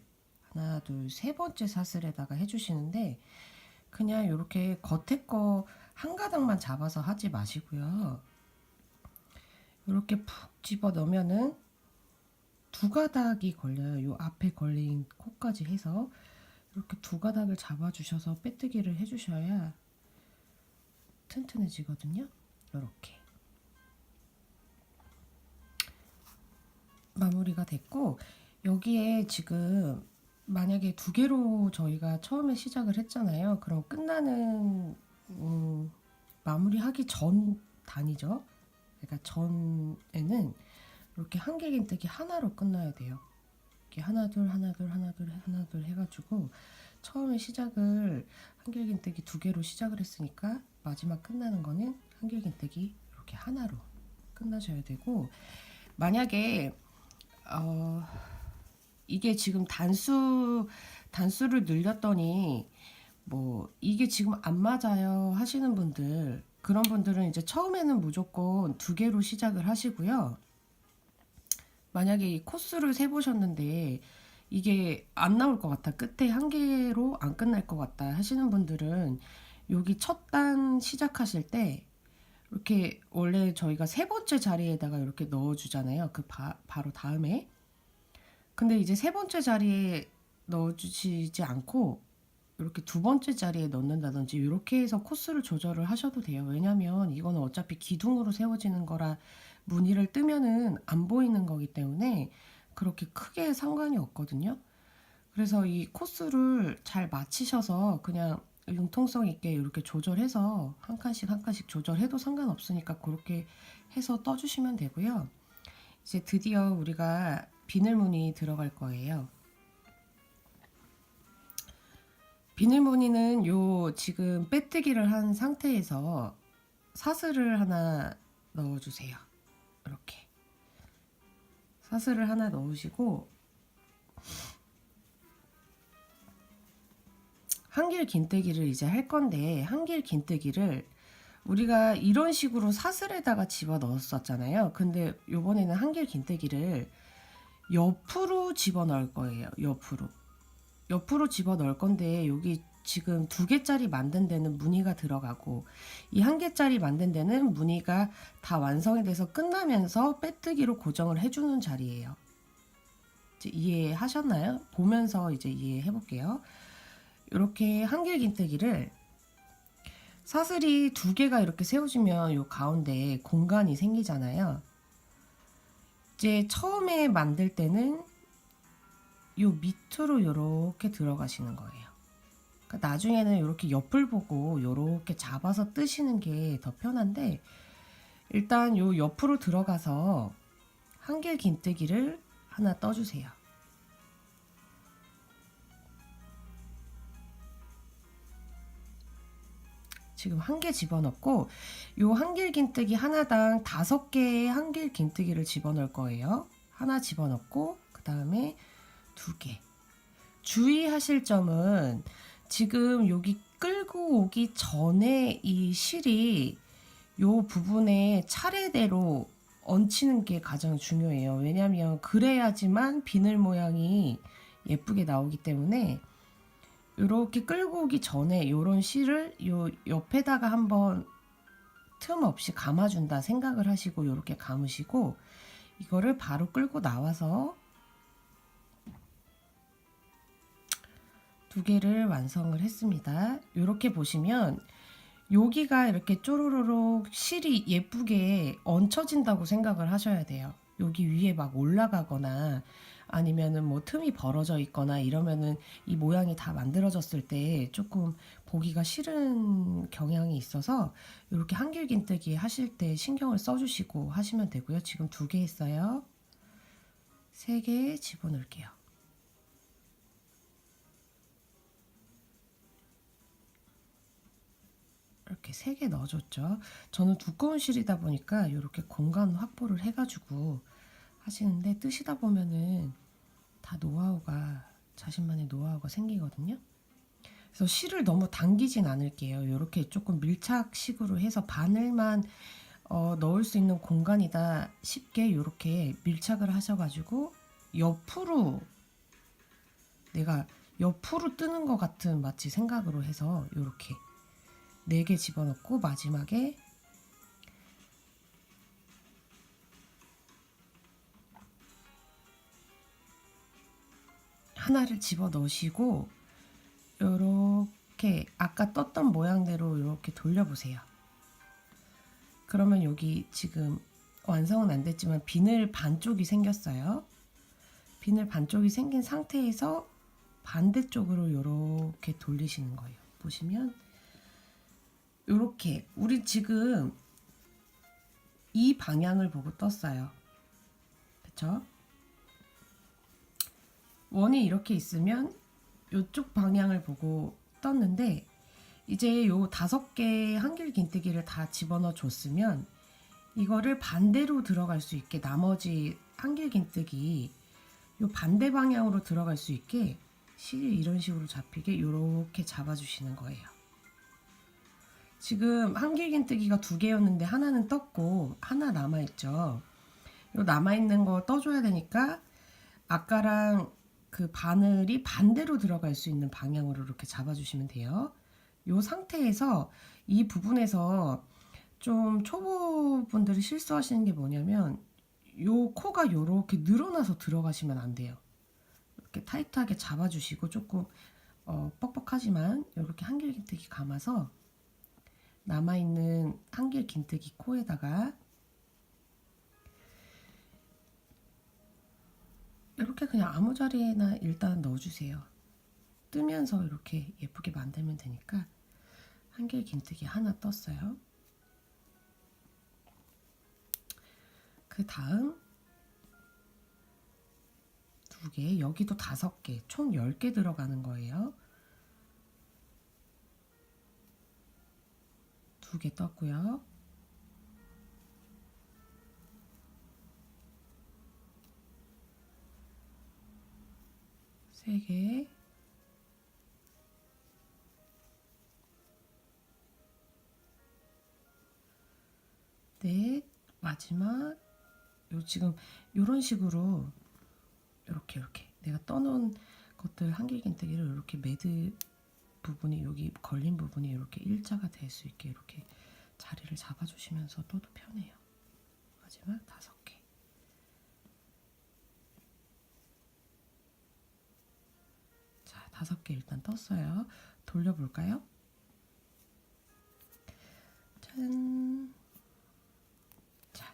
하나, 둘, 세 번째 사슬에다가 해주시는데 그냥 이렇게 겉에 거 한 가닥만 잡아서 하지 마시고요. 이렇게 푹 집어 넣으면은 2가닥이 걸려요. 요 앞에 걸린 코까지 해서 이렇게 2가닥을 잡아주셔서 빼뜨기를 해주셔야 튼튼해지거든요. 이렇게 마무리가 됐고 여기에 지금 만약에 2개로 저희가 처음에 시작을 했잖아요. 그럼 끝나는 마무리하기 전 단위죠. 그러니까 전에는 이렇게 한길긴뜨기 하나로 끝나야 돼요. 이렇게 하나 둘 하나 둘 하나 둘 하나 둘 해가지고 처음에 시작을 한길긴뜨기 2개로 시작을 했으니까 마지막 끝나는 거는 한길긴뜨기 이렇게 하나로 끝나셔야 되고 만약에 이게 지금 단수를 늘렸더니 뭐 이게 지금 안 맞아요 하시는 분들 그런 분들은 이제 처음에는 무조건 2개로 시작을 하시고요. 만약에 이 코스를 세보셨는데 이게 안 나올 것 같아 끝에 1개로 안 끝날 것 같다 하시는 분들은 여기 첫 단 시작하실 때 이렇게 원래 저희가 세 번째 자리에다가 이렇게 넣어주잖아요. 그 바로 다음에 근데 이제 세 번째 자리에 넣어주시지 않고 이렇게 2번째 자리에 넣는다든지 이렇게 해서 코스를 조절을 하셔도 돼요. 왜냐면 이거는 어차피 기둥으로 세워지는 거라 무늬를 뜨면은 안 보이는 거기 때문에 그렇게 크게 상관이 없거든요. 그래서 이 코스를 잘 맞히셔서 그냥 융통성 있게 이렇게 조절해서 한 칸씩 한 칸씩 조절해도 상관없으니까 그렇게 해서 떠주시면 되고요. 이제 드디어 우리가 비늘무늬 들어갈 거예요. 비늘무늬는 요 지금 빼뜨기를 한 상태에서 사슬을 하나 넣어주세요. 이렇게 사슬을 하나 넣으시고 한길긴뜨기를 이제 할 건데 한길긴뜨기를 우리가 이런 식으로 사슬에다가 집어 넣었었잖아요. 근데 요번에는 한길긴뜨기를 옆으로 집어 넣을 거예요. 옆으로 집어 넣을 건데 여기 지금 2개짜리 만든 데는 무늬가 들어가고 이 1개짜리 만든 데는 무늬가 다 완성이 돼서 끝나면서 빼뜨기로 고정을 해주는 자리예요. 이제 이해하셨나요? 보면서 이제 이해해 볼게요. 이렇게 한길긴뜨기를 사슬이 2개가 이렇게 세워지면 요 가운데 공간이 생기잖아요. 이제 처음에 만들 때는 요 밑으로 이렇게 들어가시는 거예요. 그러니까 나중에는 이렇게 옆을 보고 이렇게 잡아서 뜨시는 게 더 편한데 일단 요 옆으로 들어가서 한길긴뜨기를 하나 떠주세요. 지금 1개 집어넣고 요 한길긴뜨기 하나당 5개의 한길긴뜨기를 집어넣을 거예요. 하나 집어넣고 그 다음에 2개. 주의하실 점은 지금 여기 끌고 오기 전에 이 실이 요 부분에 차례대로 얹히는 게 가장 중요해요. 왜냐하면 그래야지만 비늘 모양이 예쁘게 나오기 때문에 이렇게 끌고 오기 전에 이런 실을 요 옆에다가 한번 틈 없이 감아준다 생각을 하시고 이렇게 감으시고 이거를 바로 끌고 나와서 2개를 완성을 했습니다. 이렇게 보시면 여기가 이렇게 쪼로로록 실이 예쁘게 얹혀진다고 생각을 하셔야 돼요. 여기 위에 막 올라가거나 아니면은 뭐 틈이 벌어져 있거나 이러면은 이 모양이 다 만들어졌을 때 조금 보기가 싫은 경향이 있어서 이렇게 한길긴뜨기 하실 때 신경을 써주시고 하시면 되고요. 지금 2개 했어요. 3개 집어넣을게요. 이렇게 3개 넣어줬죠. 저는 두꺼운 실이다 보니까 이렇게 공간 확보를 해가지고 하시는데 뜨시다 보면은 다 노하우가 자신만의 노하우가 생기거든요. 그래서 실을 너무 당기진 않을게요. 이렇게 조금 밀착식으로 해서 바늘만 넣을 수 있는 공간이다 쉽게 이렇게 밀착을 하셔가지고 옆으로 내가 옆으로 뜨는 것 같은 마치 생각으로 해서 이렇게 4개 집어넣고 마지막에 하나를 집어넣으시고 이렇게 아까 떴던 모양대로 이렇게 돌려보세요. 그러면 여기 지금 완성은 안 됐지만 비늘 반쪽이 생겼어요. 비늘 반쪽이 생긴 상태에서 반대쪽으로 이렇게 돌리시는 거예요. 보시면 이렇게 우리 지금 이 방향을 보고 떴어요. 그쵸? 원이 이렇게 있으면 이쪽 방향을 보고 떴는데 이제 요 5개 한길 긴뜨기를 다 집어넣어 줬으면 이거를 반대로 들어갈 수 있게 나머지 한길 긴뜨기 요 반대 방향으로 들어갈 수 있게 실이 이런 식으로 잡히게 이렇게 잡아주시는 거예요. 지금 한길 긴뜨기가 2개였는데 하나는 떴고 하나 남아있죠. 요 남아있는 거 떠줘야 되니까 아까랑 그 바늘이 반대로 들어갈 수 있는 방향으로 이렇게 잡아주시면 돼요. 이 상태에서 이 부분에서 좀 초보분들이 실수하시는 게 뭐냐면 요 코가 이렇게 늘어나서 들어가시면 안 돼요. 이렇게 타이트하게 잡아주시고 조금 뻑뻑하지만 이렇게 한길 긴뜨기 감아서 남아있는 한길 긴뜨기 코에다가 이렇게 그냥 아무 자리에나 일단 넣어주세요. 뜨면서 이렇게 예쁘게 만들면 되니까 한길 긴뜨기 하나 떴어요. 그 다음 2개, 여기도 5개, 총 10개 들어가는 거예요. 2개 떴고요. 세 개, 넷, 마지막 요 지금 요런 식으로 이렇게 내가 떠놓은 것들 한길긴뜨기를 이렇게 매드 부분이 여기 걸린 부분이 이렇게 일자가 될 수 있게 이렇게 자리를 잡아주시면서 떠도 편해요. 마지막 5개. 자, 5개 일단 떴어요. 돌려볼까요? 짠. 자,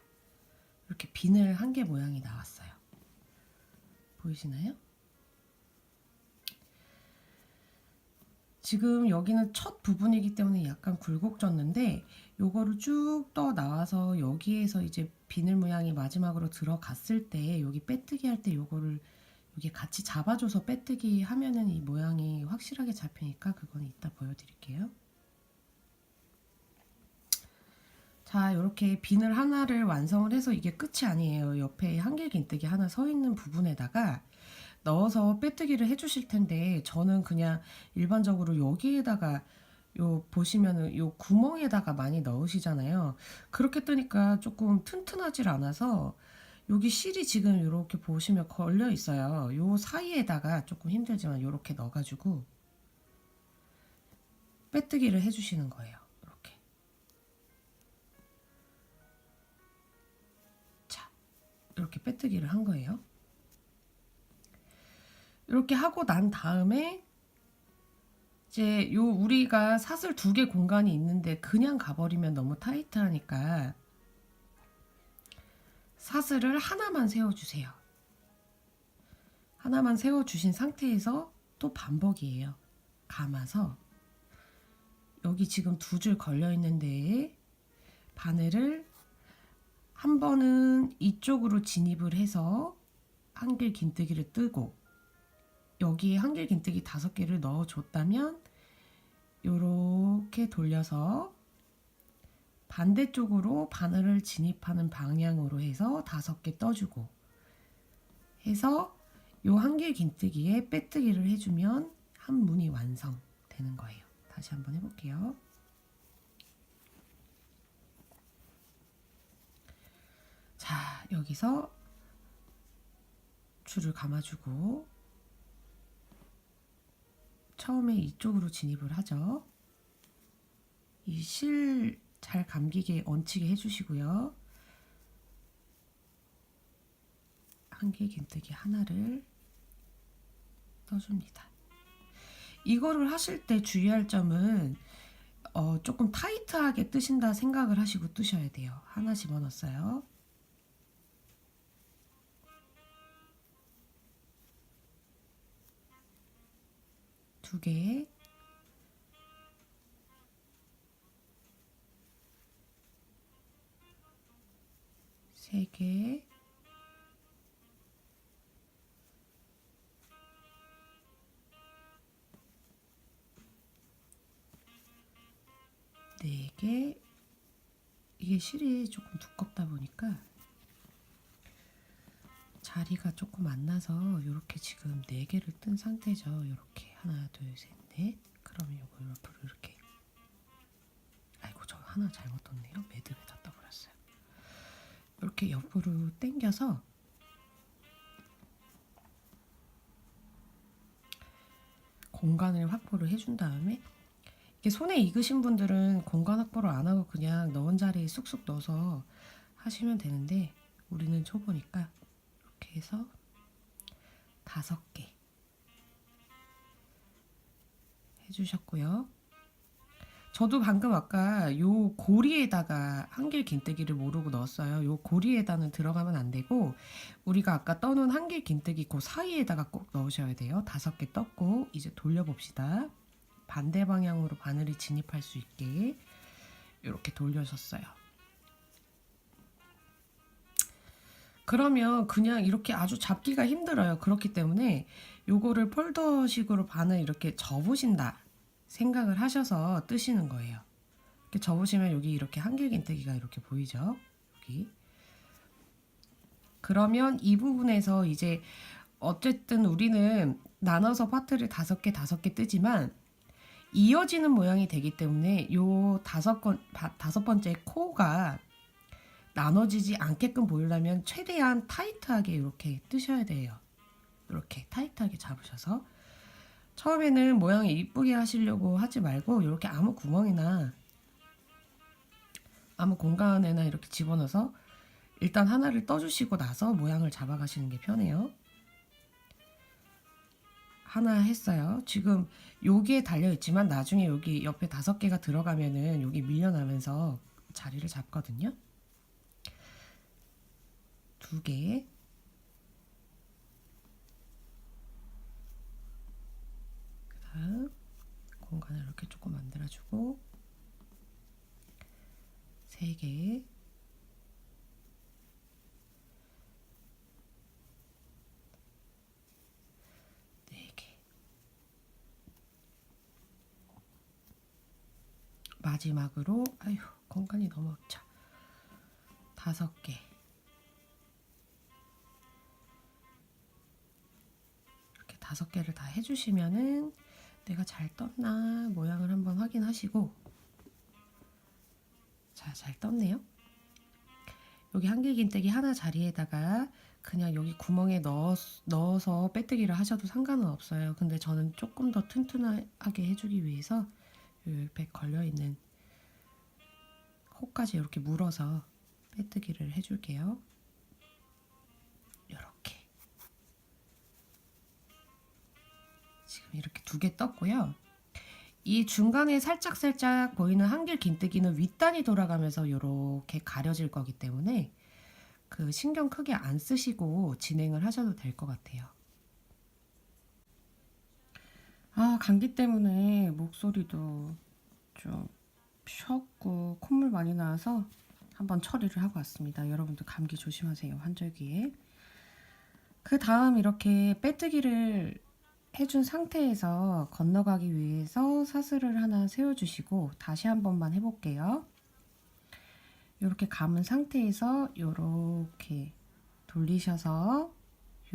이렇게 비늘 1개 모양이 나왔어요. 보이시나요? 지금 여기는 첫 부분이기 때문에 약간 굴곡졌는데 요거를 쭉 떠 나와서 여기에서 이제 비늘 모양이 마지막으로 들어갔을 때 여기 빼뜨기 할 때 요거를 여기 같이 잡아줘서 빼뜨기 하면은 이 모양이 확실하게 잡히니까 그건 이따 보여드릴게요. 자, 이렇게 비늘 하나를 완성을 해서 이게 끝이 아니에요. 옆에 한길긴뜨기 하나 서 있는 부분에다가 넣어서 빼뜨기를 해주실 텐데 저는 그냥 일반적으로 여기에다가 요 보시면은 요 구멍에다가 많이 넣으시잖아요. 그렇게 뜨니까 조금 튼튼하질 않아서 여기 실이 지금 이렇게 보시면 걸려 있어요. 요 사이에다가 조금 힘들지만 이렇게 넣어가지고 빼뜨기를 해주시는 거예요. 이렇게. 자, 이렇게 빼뜨기를 한 거예요. 이렇게 하고 난 다음에 이제 요 우리가 사슬 2개 공간이 있는데 그냥 가버리면 너무 타이트하니까 사슬을 하나만 세워주세요. 하나만 세워주신 상태에서 또 반복이에요. 감아서 여기 지금 2줄 걸려 있는데 바늘을 한 번은 이쪽으로 진입을 해서 한길 긴뜨기를 뜨고 여기에 한길 긴뜨기 5개를 넣어줬다면 이렇게 돌려서 반대쪽으로 바늘을 진입하는 방향으로 해서 5개 떠주고 해서 요 한길 긴뜨기에 빼뜨기를 해주면 한 문이 완성되는 거예요. 다시 한번 해볼게요. 자, 여기서 줄을 감아주고 처음에 이쪽으로 진입을 하죠. 이 실 잘 감기게 얹히게 해주시고요. 한길 긴뜨기 하나를 떠줍니다. 이거를 하실 때 주의할 점은 조금 타이트하게 뜨신다 생각을 하시고 뜨셔야 돼요. 하나 집어넣었어요. 두 개, 세 개, 네 개. 이게 실이 조금 두껍다 보니까 자리가 조금 안 나서 이렇게 지금 4개를 뜬 상태죠. 이렇게 하나, 둘, 셋, 넷. 그러면 이거 옆으로 이렇게. 아이고, 저 하나 잘못 떴네요. 매듭에다 떠버렸어요. 이렇게 옆으로 당겨서 공간을 확보를 해준 다음에, 이게 손에 익으신 분들은 공간 확보를 안 하고 그냥 넣은 자리에 쑥쑥 넣어서 하시면 되는데, 우리는 초보니까 이렇게 해서 5개 해주셨고요. 저도 방금 아까 요 고리에다가 한길 긴뜨기를 모르고 넣었어요. 요 고리에다는 들어가면 안 되고, 우리가 아까 떠놓은 한길 긴뜨기 그 사이에다가 꼭 넣으셔야 돼요. 5개 떴고, 이제 돌려봅시다. 반대 방향으로 바늘이 진입할 수 있게 이렇게 돌려줬어요. 그러면 그냥 이렇게 아주 잡기가 힘들어요. 그렇기 때문에 요거를 폴더식으로 바늘 이렇게 접으신다 생각을 하셔서 뜨시는 거예요. 이렇게 접으시면 여기 이렇게 한길 긴뜨기가 이렇게 보이죠? 여기. 그러면 이 부분에서 이제 어쨌든 우리는 나눠서 파트를 5개 뜨지만 이어지는 모양이 되기 때문에 요 다섯 번째 코가 나눠지지 않게끔 보이려면 최대한 타이트하게 이렇게 뜨셔야 돼요. 이렇게 타이트하게 잡으셔서 처음에는 모양이 이쁘게 하시려고 하지 말고 이렇게 아무 구멍이나 아무 공간에나 이렇게 집어넣어서 일단 하나를 떠주시고 나서 모양을 잡아가시는 게 편해요. 하나 했어요. 지금 여기에 달려있지만 나중에 여기 옆에 5개가 들어가면은 여기 밀려나면서 자리를 잡거든요. 2개, 그다음 공간을 이렇게 조금 만들어주고 3개, 4개, 마지막으로 아휴 공간이 너무 없죠. 5개. 이렇게 5개를 다 해주시면은 내가 잘 떴나 모양을 한번 확인하시고, 자, 잘 떴네요. 여기 한길 긴뜨기 하나 자리에다가 그냥 여기 구멍에 넣어서 빼뜨기를 하셔도 상관은 없어요. 근데 저는 조금 더 튼튼하게 해주기 위해서 옆에 걸려있는 코까지 이렇게 물어서 빼뜨기를 해줄게요. 이렇게 지금 이렇게 2개 떴고요. 이 중간에 살짝살짝 보이는 한길 긴뜨기는 윗단이 돌아가면서 이렇게 가려질 거기 때문에 그 신경 크게 안 쓰시고 진행을 하셔도 될 것 같아요. 아, 감기 때문에 목소리도 좀 쉬었고 콧물 많이 나와서 한번 처리를 하고 왔습니다. 여러분도 감기 조심하세요. 환절기에. 그 다음 이렇게 빼뜨기를 해준 상태에서 건너가기 위해서 사슬을 하나 세워주시고 다시 한 번만 해볼게요. 이렇게 감은 상태에서 이렇게 돌리셔서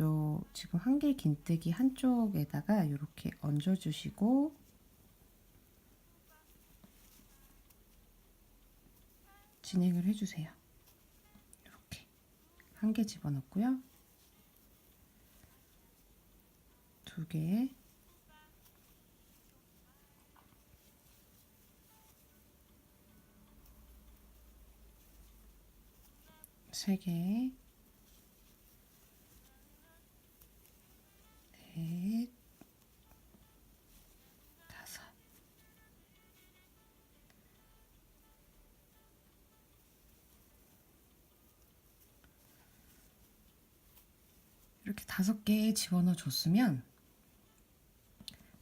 요 지금 한길 긴뜨기 한쪽에다가 이렇게 얹어주시고 진행을 해주세요. 이렇게 한 개 집어넣고요. 두 개, 세 개, 넷, 다섯. 이렇게 5개 집어넣어 줬으면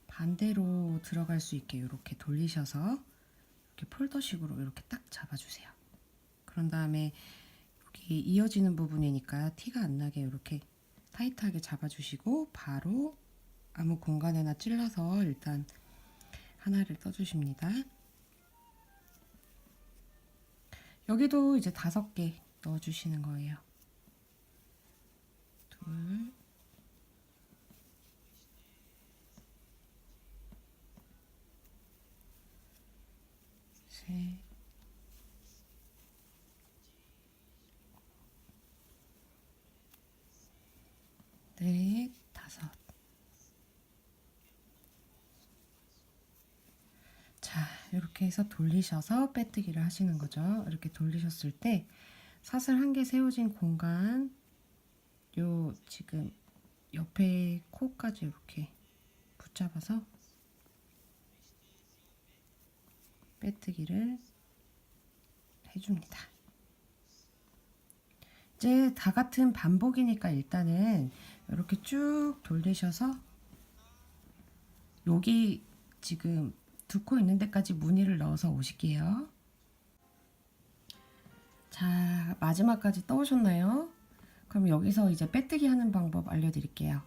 반대로 들어갈 수 있게 이렇게 돌리셔서 이렇게 폴더식으로 이렇게 딱 잡아주세요. 그런 다음에 여기 이어지는 부분이니까 티가 안 나게 이렇게 타이트하게 잡아주시고 바로 아무 공간에나 찔러서 일단 하나를 떠주십니다. 여기도 이제 5개 넣어주시는 거예요. 둘, 셋, 넷, 다섯. 자, 이렇게 해서 돌리셔서 빼뜨기를 하시는 거죠. 이렇게 돌리셨을 때 사슬 한 개 세워진 공간, 요 지금 옆에 코까지 이렇게 붙잡아서 빼뜨기를 해줍니다. 이제 다 같은 반복이니까 일단은 이렇게 쭉 돌리셔서 여기 지금 두 코 있는 데까지 무늬를 넣어서 오실게요. 자, 마지막까지 떠오셨나요? 그럼 여기서 이제 빼뜨기 하는 방법 알려드릴게요.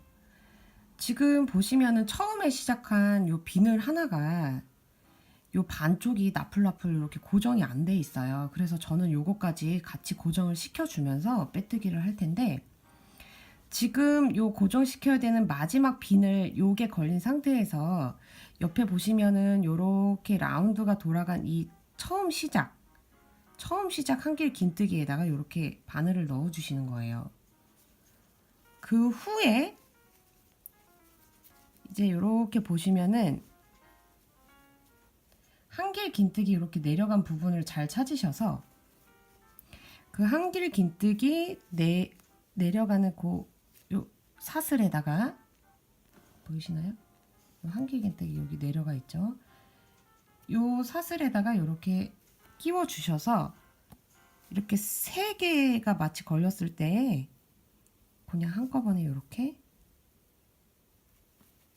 지금 보시면은 처음에 시작한 요 비늘 하나가 요 반쪽이 나풀나풀 이렇게 고정이 안 돼 있어요. 그래서 저는 요거까지 같이 고정을 시켜주면서 빼뜨기를 할 텐데, 지금 요 고정시켜야 되는 마지막 비늘 요게 걸린 상태에서 옆에 보시면은 요렇게 라운드가 돌아간 이 처음 시작 한길 긴뜨기에다가 요렇게 바늘을 넣어 주시는 거예요. 그 후에 이제 요렇게 보시면은 한길 긴뜨기 이렇게 내려간 부분을 잘 찾으셔서 그 한길 긴뜨기 내려가는 요 사슬에다가 보이시나요? 요 한길 긴뜨기 여기 내려가 있죠. 요 사슬에다가 이렇게 끼워 주셔서 이렇게 3개가 마치 걸렸을 때 그냥 한꺼번에 이렇게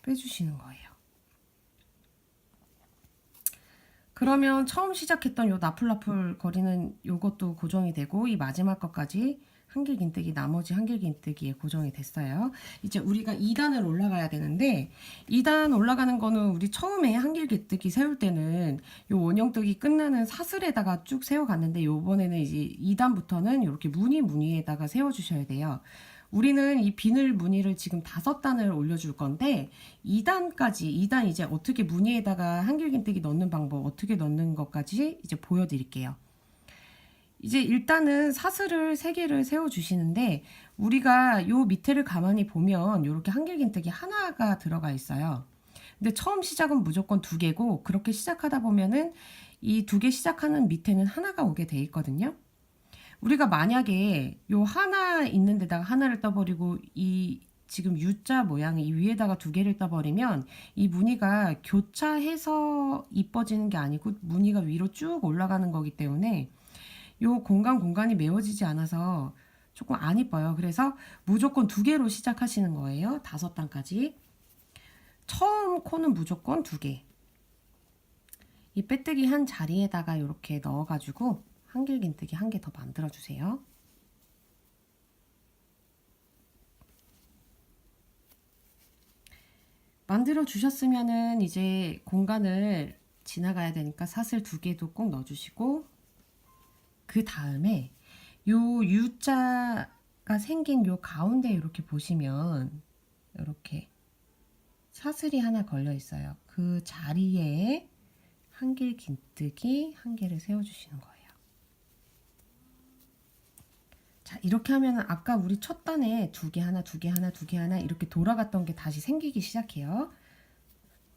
빼주시는 거예요. 그러면 처음 시작했던 요 나풀나풀 거리는 요것도 고정이 되고, 이 마지막 것까지 한길 긴뜨기, 나머지 한길 긴뜨기에 고정이 됐어요. 이제 우리가 2단을 올라가야 되는데, 2단 올라가는 거는 우리 처음에 한길 긴뜨기 세울 때는 요 원형뜨기 끝나는 사슬에다가 쭉 세워갔는데, 요번에는 이제 2단부터는 이렇게 무늬에다가 세워주셔야 돼요. 우리는 이 비늘 무늬를 지금 5단을 올려줄 건데 2단 이제 어떻게 무늬에다가 한길긴뜨기 넣는 방법, 어떻게 넣는 것까지 이제 보여드릴게요. 이제 일단은 사슬을 3개를 세워주시는데, 우리가 요 밑에를 가만히 보면 이렇게 한길긴뜨기 하나가 들어가 있어요. 근데 처음 시작은 무조건 2개고, 그렇게 시작하다 보면은 이 2개 시작하는 밑에는 하나가 오게 돼 있거든요. 우리가 만약에 요 하나 있는 데다가 하나를 떠버리고 이 지금 U자 모양의 이 위에다가 2개를 떠버리면 이 무늬가 교차해서 이뻐지는 게 아니고 무늬가 위로 쭉 올라가는 거기 때문에 요 공간이 메워지지 않아서 조금 안 이뻐요. 그래서 무조건 2개로 시작하시는 거예요. 5단까지. 처음 코는 무조건 2개. 이 빼뜨기 한 자리에다가 이렇게 넣어가지고 한길긴뜨기 1개 더 만들어 주세요. 만들어 주셨으면은 이제 공간을 지나가야 되니까 사슬 2개도 꼭 넣어 주시고, 그 다음에 요 U자가 생긴 요 가운데 이렇게 보시면 이렇게 사슬이 하나 걸려 있어요. 그 자리에 한길 긴뜨기 한 개를 세워주시는 거예요. 자, 이렇게 하면 아까 우리 첫 단에 두 개 하나, 두 개 하나, 두 개 하나 이렇게 돌아갔던 게 다시 생기기 시작해요.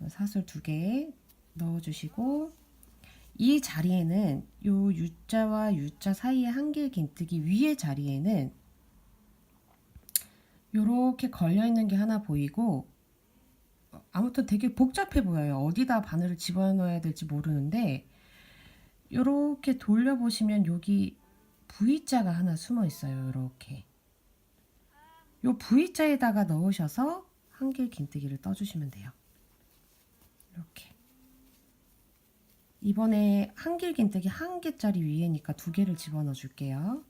사슬 두 개 넣어주시고, 이 자리에는 요 U자와 U자 사이에 한길 긴뜨기 위에 자리에는 요렇게 걸려 있는 게 하나 보이고, 아무튼 되게 복잡해 보여요. 어디다 바늘을 집어넣어야 될지 모르는데, 요렇게 돌려보시면 여기 V자가 하나 숨어 있어요. 요렇게 요 V자에다가 넣으셔서 한길 긴뜨기를 떠주시면 돼요. 이렇게 이번에 한길 긴뜨기 한 개짜리 위에니까 두 개를 집어넣어 줄게요.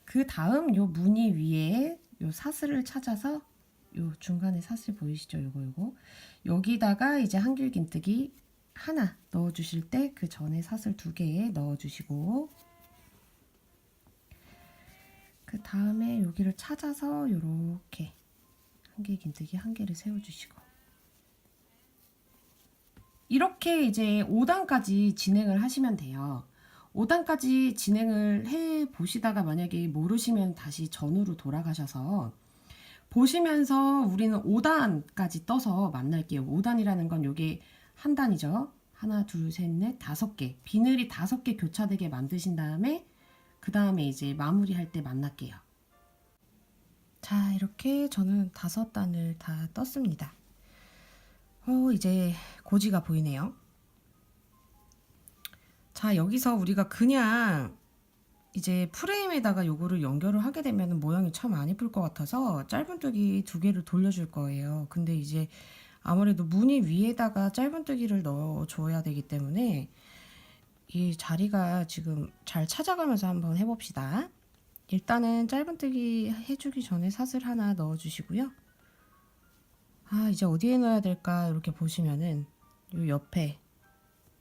그 다음 요 무늬 위에 요 사슬을 찾아서 요 중간에 사슬 보이시죠? 요거 여기다가 이제 한길 긴뜨기 하나 넣어 주실 때 그 전에 사슬 두 개에 넣어 주시고, 그 다음에 여기를 찾아서 요렇게 한길 긴뜨기 한 개를 세워 주시고, 이렇게 이제 5단까지 진행을 하시면 돼요. 5단까지 진행을 해 보시다가 만약에 모르시면 다시 전으로 돌아가셔서 보시면서 우리는 5단까지 떠서 만날게요. 5단이라는 건 요게 한 단이죠. 하나, 둘, 셋, 넷, 다섯 개. 비늘이 5개 교차되게 만드신 다음에 그 다음에 이제 마무리할 때 만날게요. 자, 이렇게 저는 5단을 다 떴습니다. 이제 고지가 보이네요. 자, 여기서 우리가 그냥 이제 프레임에다가 요거를 연결을 하게 되면 모양이 참 안 이쁠 것 같아서 짧은뜨기 두 개를 돌려줄 거예요. 근데 이제 아무래도 무늬 위에다가 짧은뜨기를 넣어줘야 되기 때문에 이 자리가 지금 잘 찾아가면서 한번 해봅시다. 일단은 짧은뜨기 해주기 전에 사슬 하나 넣어주시고요. 이제 어디에 넣어야 될까 이렇게 보시면은 요 옆에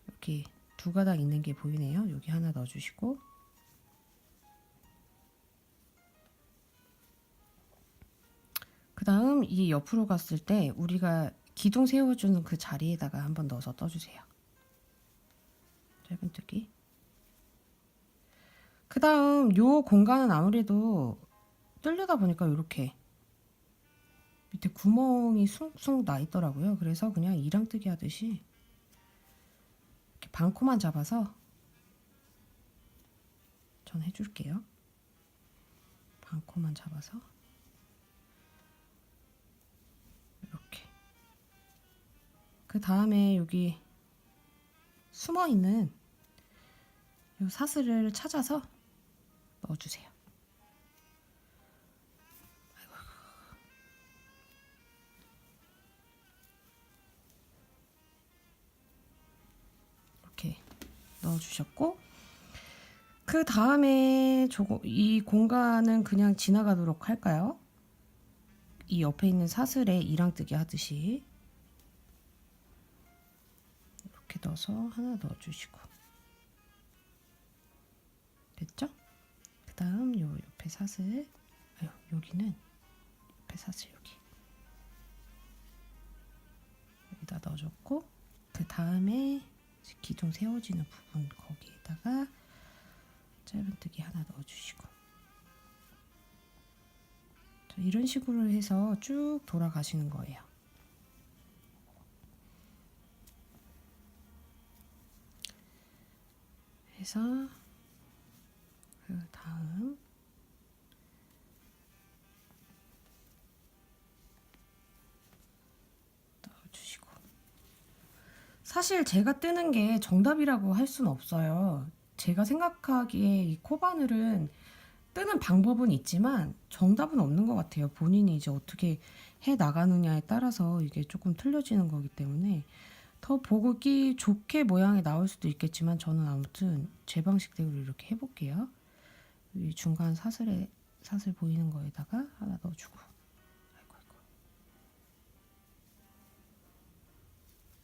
이렇게 두 가닥 있는 게 보이네요. 여기 하나 넣어주시고, 그 다음 이 옆으로 갔을 때 우리가 기둥 세워주는 그 자리에다가 한번 넣어서 떠주세요. 짧은뜨기. 그 다음 요 공간은 아무래도 뚫려다 보니까 이렇게 밑에 구멍이 숭숭 나 있더라고요. 그래서 그냥 이랑뜨기 하듯이 이렇게 반코만 잡아서 전 해줄게요. 반코만 잡아서 이렇게. 그 다음에 여기 숨어있는 요 사슬을 찾아서 넣어주세요. 이렇게 넣어주셨고, 그 다음에 이 공간은 그냥 지나가도록 할까요? 이 옆에 있는 사슬에 이랑뜨기 하듯이 이렇게 넣어서 하나 넣어주시고, 됐죠? 그 다음 요 옆에 사슬, 여기는 옆에 사슬 여기다 넣어줬고, 그 다음에 기둥 세워지는 부분 거기에다가 짧은뜨기 하나 넣어주시고, 이런 식으로 해서 쭉 돌아가시는 거예요. 해서 그 다음 넣어주시고, 사실 제가 뜨는 게 정답이라고 할 수는 없어요. 제가 생각하기에 이 코바늘은 뜨는 방법은 있지만 정답은 없는 것 같아요. 본인이 이제 어떻게 해 나가느냐에 따라서 이게 조금 틀려지는 거기 때문에 더 보기 좋게 모양이 나올 수도 있겠지만, 저는 아무튼 제 방식대로 이렇게 해볼게요. 이 중간 사슬 보이는 거에다가 하나 넣어주고, 아이고.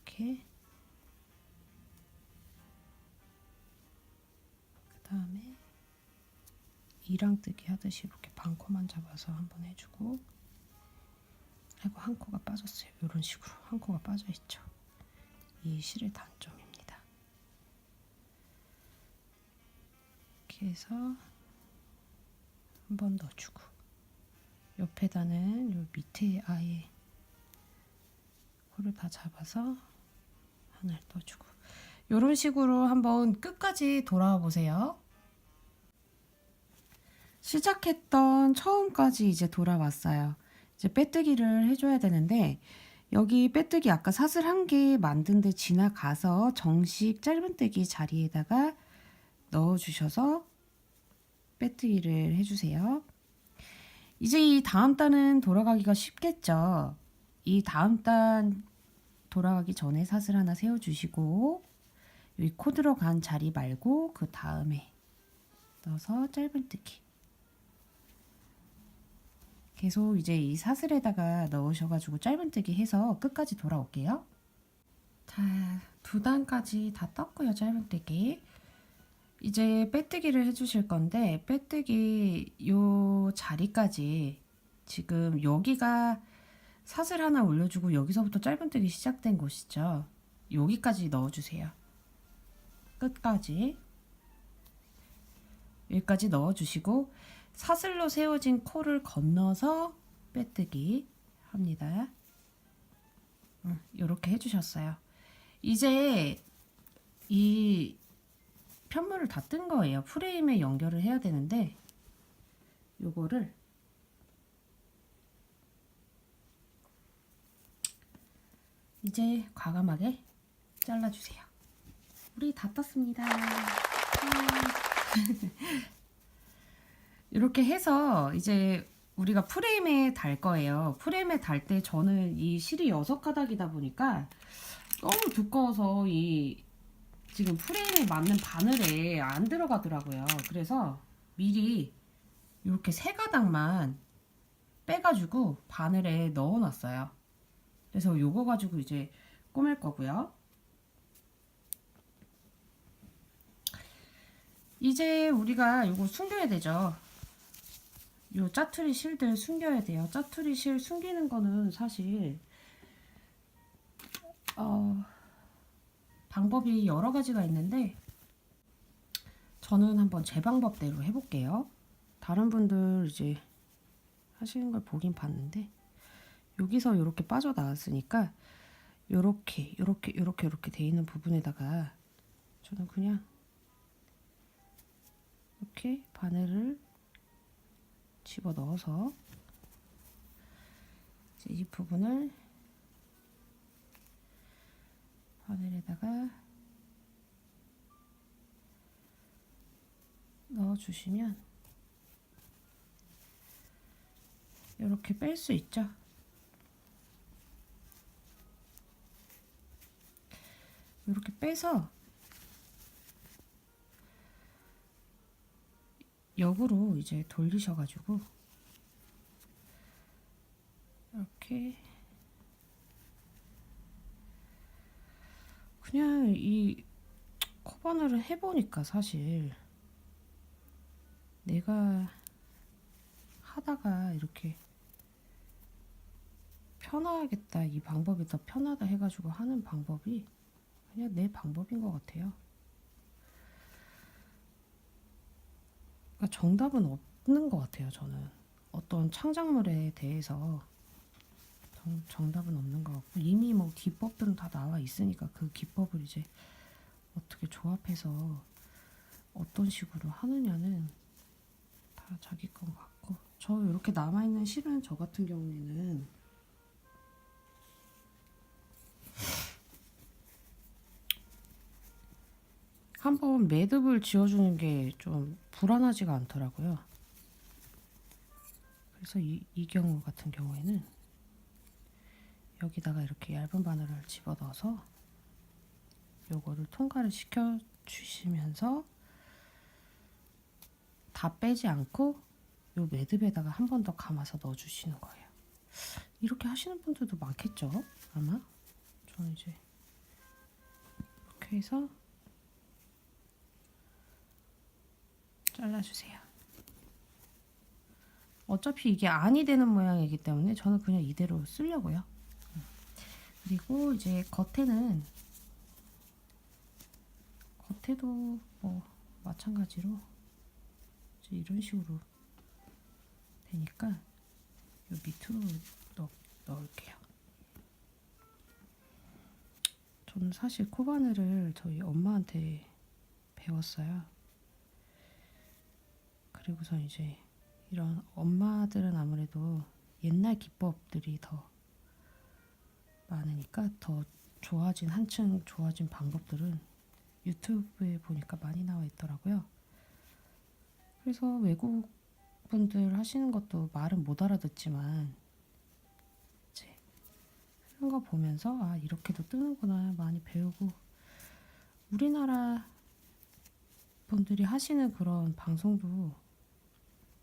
이렇게. 그 다음에 이랑뜨기 하듯이 이렇게 반 코만 잡아서 한번 해주고, 아이고 한 코가 빠졌어요. 이런 식으로 한 코가 빠져 있죠. 이 실의 단점입니다. 이렇게 해서 한번 넣어주고, 옆에다는 요 밑에 아예 코를 다 잡아서 하나를 떠주고, 이런 식으로 한번 끝까지 돌아와 보세요. 시작했던 처음까지 이제 돌아왔어요. 이제 빼뜨기를 해줘야 되는데, 여기 빼뜨기 아까 사슬 한 개 만든 데 지나가서 정식 짧은뜨기 자리에다가 넣어주셔서 빼뜨기를 해주세요. 이제 이 다음 단은 돌아가기가 쉽겠죠. 이 다음 단 돌아가기 전에 사슬 하나 세워주시고, 여기 코 들어간 자리 말고 그 다음에 넣어서 짧은뜨기. 계속 이제 이 사슬에다가 넣으셔가지고 짧은뜨기 해서 끝까지 돌아올게요. 자, 두 단까지 다 떴고요. 짧은뜨기. 이제 빼뜨기를 해주실 건데, 빼뜨기 요 자리까지 지금 여기가 사슬 하나 올려주고 여기서부터 짧은뜨기 시작된 곳이죠. 여기까지 넣어주세요. 끝까지. 여기까지 넣어주시고, 사슬로 세워진 코를 건너서 빼뜨기 합니다. 이렇게 해주셨어요. 이제 이 편물을 다 뜬 거예요. 프레임에 연결을 해야 되는데, 요거를 이제 과감하게 잘라주세요. 우리 다 떴습니다. 이렇게 해서 이제 우리가 프레임에 달 거예요. 프레임에 달 때 저는 이 실이 6가닥이다 보니까 너무 두꺼워서 이 지금 프레임에 맞는 바늘에 안 들어가더라고요. 그래서 미리 이렇게 3가닥만 빼가지고 바늘에 넣어놨어요. 그래서 요거 가지고 이제 꾸밀 거고요. 이제 우리가 요거 숨겨야 되죠. 요 짜투리 실들 숨겨야 돼요. 짜투리 실 숨기는 거는 사실 방법이 여러 가지가 있는데, 저는 한번 제 방법대로 해볼게요. 다른 분들 이제 하시는 걸 보긴 봤는데, 여기서 이렇게 빠져나왔으니까 요렇게 돼 있는 부분에다가 저는 그냥 이렇게 바늘을 집어 넣어서 이제 이 부분을 바늘에다가 넣어주시면 이렇게 뺄 수 있죠. 이렇게 빼서 역으로 이제 돌리셔가지고 이렇게 그냥 이 코바늘을 해보니까 사실 내가 하다가 이렇게 편하겠다, 이 방법이 더 편하다 해가지고 하는 방법이 그냥 내 방법인 것 같아요. 그러니까 정답은 없는 것 같아요. 저는 어떤 창작물에 대해서 정답은 없는 것 같고, 이미 뭐 기법들은 다 나와 있으니까 그 기법을 이제 어떻게 조합해서 어떤 식으로 하느냐는 다 자기 건 같고, 저 이렇게 남아있는 실은 저 같은 경우에는 한번 매듭을 지어주는 게 좀 불안하지가 않더라고요. 그래서 이 경우 같은 경우에는 여기다가 이렇게 얇은 바늘을 집어 넣어서 요거를 통과를 시켜 주시면서 다 빼지 않고 요 매듭에다가 한 번 더 감아서 넣어 주시는 거예요. 이렇게 하시는 분들도 많겠죠, 아마. 저는 이제 이렇게 해서 잘라주세요. 어차피 이게 안이 되는 모양이기 때문에 저는 그냥 이대로 쓰려고요. 그리고 이제 겉에도 뭐 마찬가지로 이제 이런 식으로 되니까 요 밑으로 넣을게요. 저는 사실 코바늘을 저희 엄마한테 배웠어요. 그리고서 이제 이런 엄마들은 아무래도 옛날 기법들이 더 많으니까 더 한층 좋아진 방법들은 유튜브에 보니까 많이 나와 있더라고요. 그래서 외국 분들 하시는 것도 말은 못 알아듣지만 이제 하는 거 보면서 아 이렇게도 뜨는구나 많이 배우고, 우리나라 분들이 하시는 그런 방송도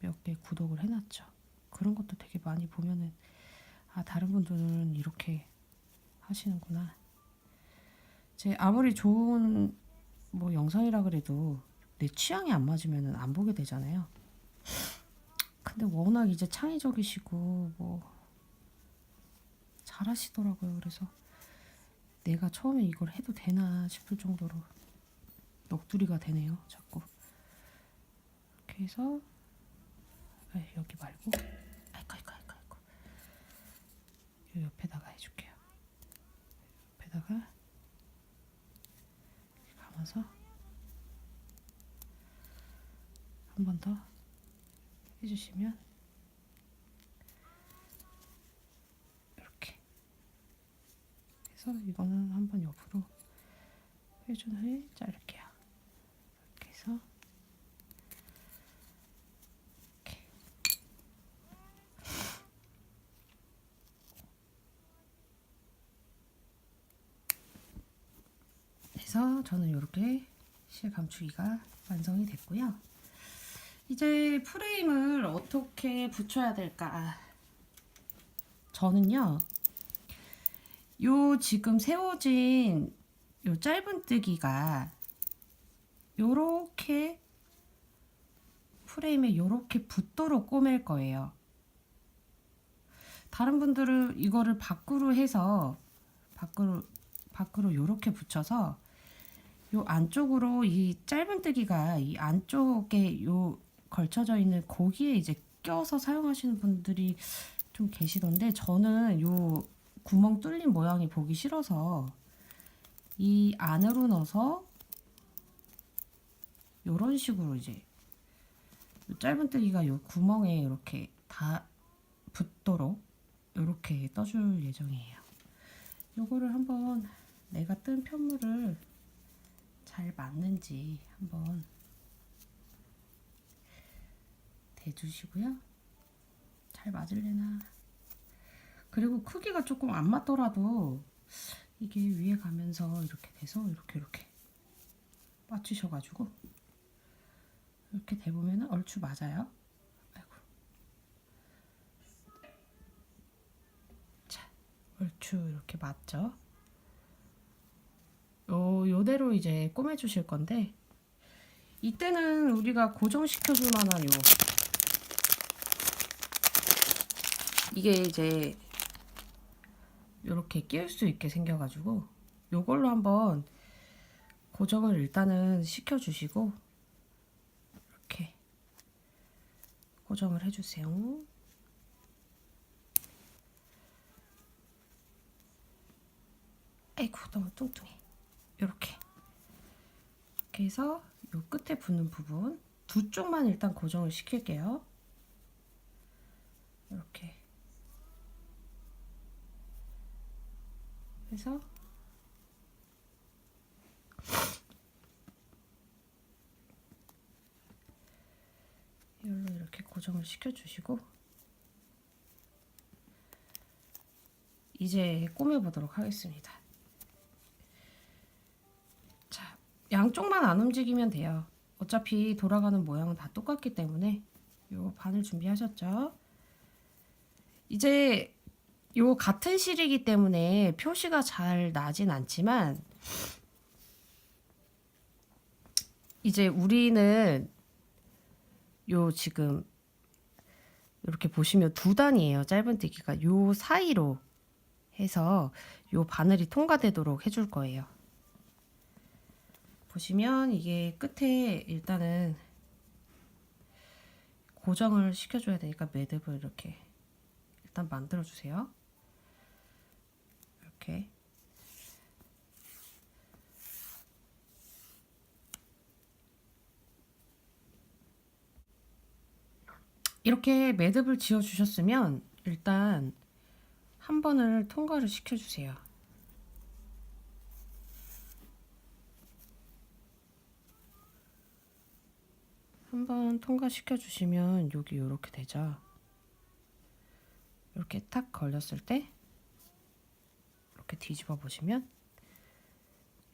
몇 개 구독을 해놨죠. 그런 것도 되게 많이 보면은 아 다른 분들은 이렇게 하시는구나. 제 아무리 좋은 뭐 영상이라 그래도 내 취향이 안 맞으면은 안 보게 되잖아요. 근데 워낙 이제 창의적이시고 뭐 잘하시더라고요. 그래서 내가 처음에 이걸 해도 되나 싶을 정도로 넋두리가 되네요. 자꾸 이렇게 해서 여기 말고 아이고 이 옆에다가 해줄게요. 옆에다가 이렇게 감아서 한 번 더 해주시면 이렇게 해서 이거는 한번 옆으로 해준 후에 자를게요. 이렇게 해서 이렇게. 그래서 저는 이렇게 실 감추기가 완성이 됐고요. 이제 프레임을 어떻게 붙여야 될까? 저는요, 요 지금 세워진 요 짧은뜨기가 요렇게 프레임에 요렇게 붙도록 꼬맬 거예요. 다른 분들은 이거를 밖으로 해서 밖으로 요렇게 붙여서 요 안쪽으로 이 짧은뜨기가 이 안쪽에 요 걸쳐져 있는 거기에 이제 껴서 사용하시는 분들이 좀 계시던데, 저는 요 구멍 뚫린 모양이 보기 싫어서 이 안으로 넣어서 요런 식으로 이제 요 짧은뜨기가 요 구멍에 이렇게 다 붙도록 이렇게 떠줄 예정이에요. 요거를 한번 내가 뜬 편물을 잘 맞는지 한번 대주시고요. 잘 맞을래나. 그리고 크기가 조금 안 맞더라도 이게 위에 가면서 이렇게 돼서 이렇게 맞추셔가지고 이렇게 대보면 얼추 맞아요. 아이고. 자, 얼추 이렇게 맞죠? 요대로 이제 꼬매주실 건데, 이때는 우리가 고정시켜줄 만한 이게 이제 요렇게 끼울 수 있게 생겨가지고 요걸로 한번 고정을 일단은 시켜주시고 이렇게 고정을 해주세요. 아이고 너무 뚱뚱해. 이렇게 해서 요 끝에 붙는 부분 두 쪽만 일단 고정을 시킬게요. 이렇게 해서 이걸로 이렇게 고정을 시켜주시고 이제 꼬매보도록 하겠습니다. 자, 양쪽만 안 움직이면 돼요. 어차피 돌아가는 모양은 다 똑같기 때문에 요 바늘 준비하셨죠? 이제 요 같은 실이기 때문에 표시가 잘 나진 않지만 이제 우리는 요 지금 이렇게 보시면 두 단이에요. 짧은뜨기가 요 사이로 해서 요 바늘이 통과되도록 해줄 거예요. 보시면 이게 끝에 일단은 고정을 시켜줘야 되니까 매듭을 이렇게 일단 만들어 주세요. 이렇게 이렇게 매듭을 지어 주셨으면 일단 한 번을 통과를 시켜 주세요. 한번 통과시켜 주시면 여기 이렇게 되죠. 이렇게 탁 걸렸을 때 이렇게 뒤집어 보시면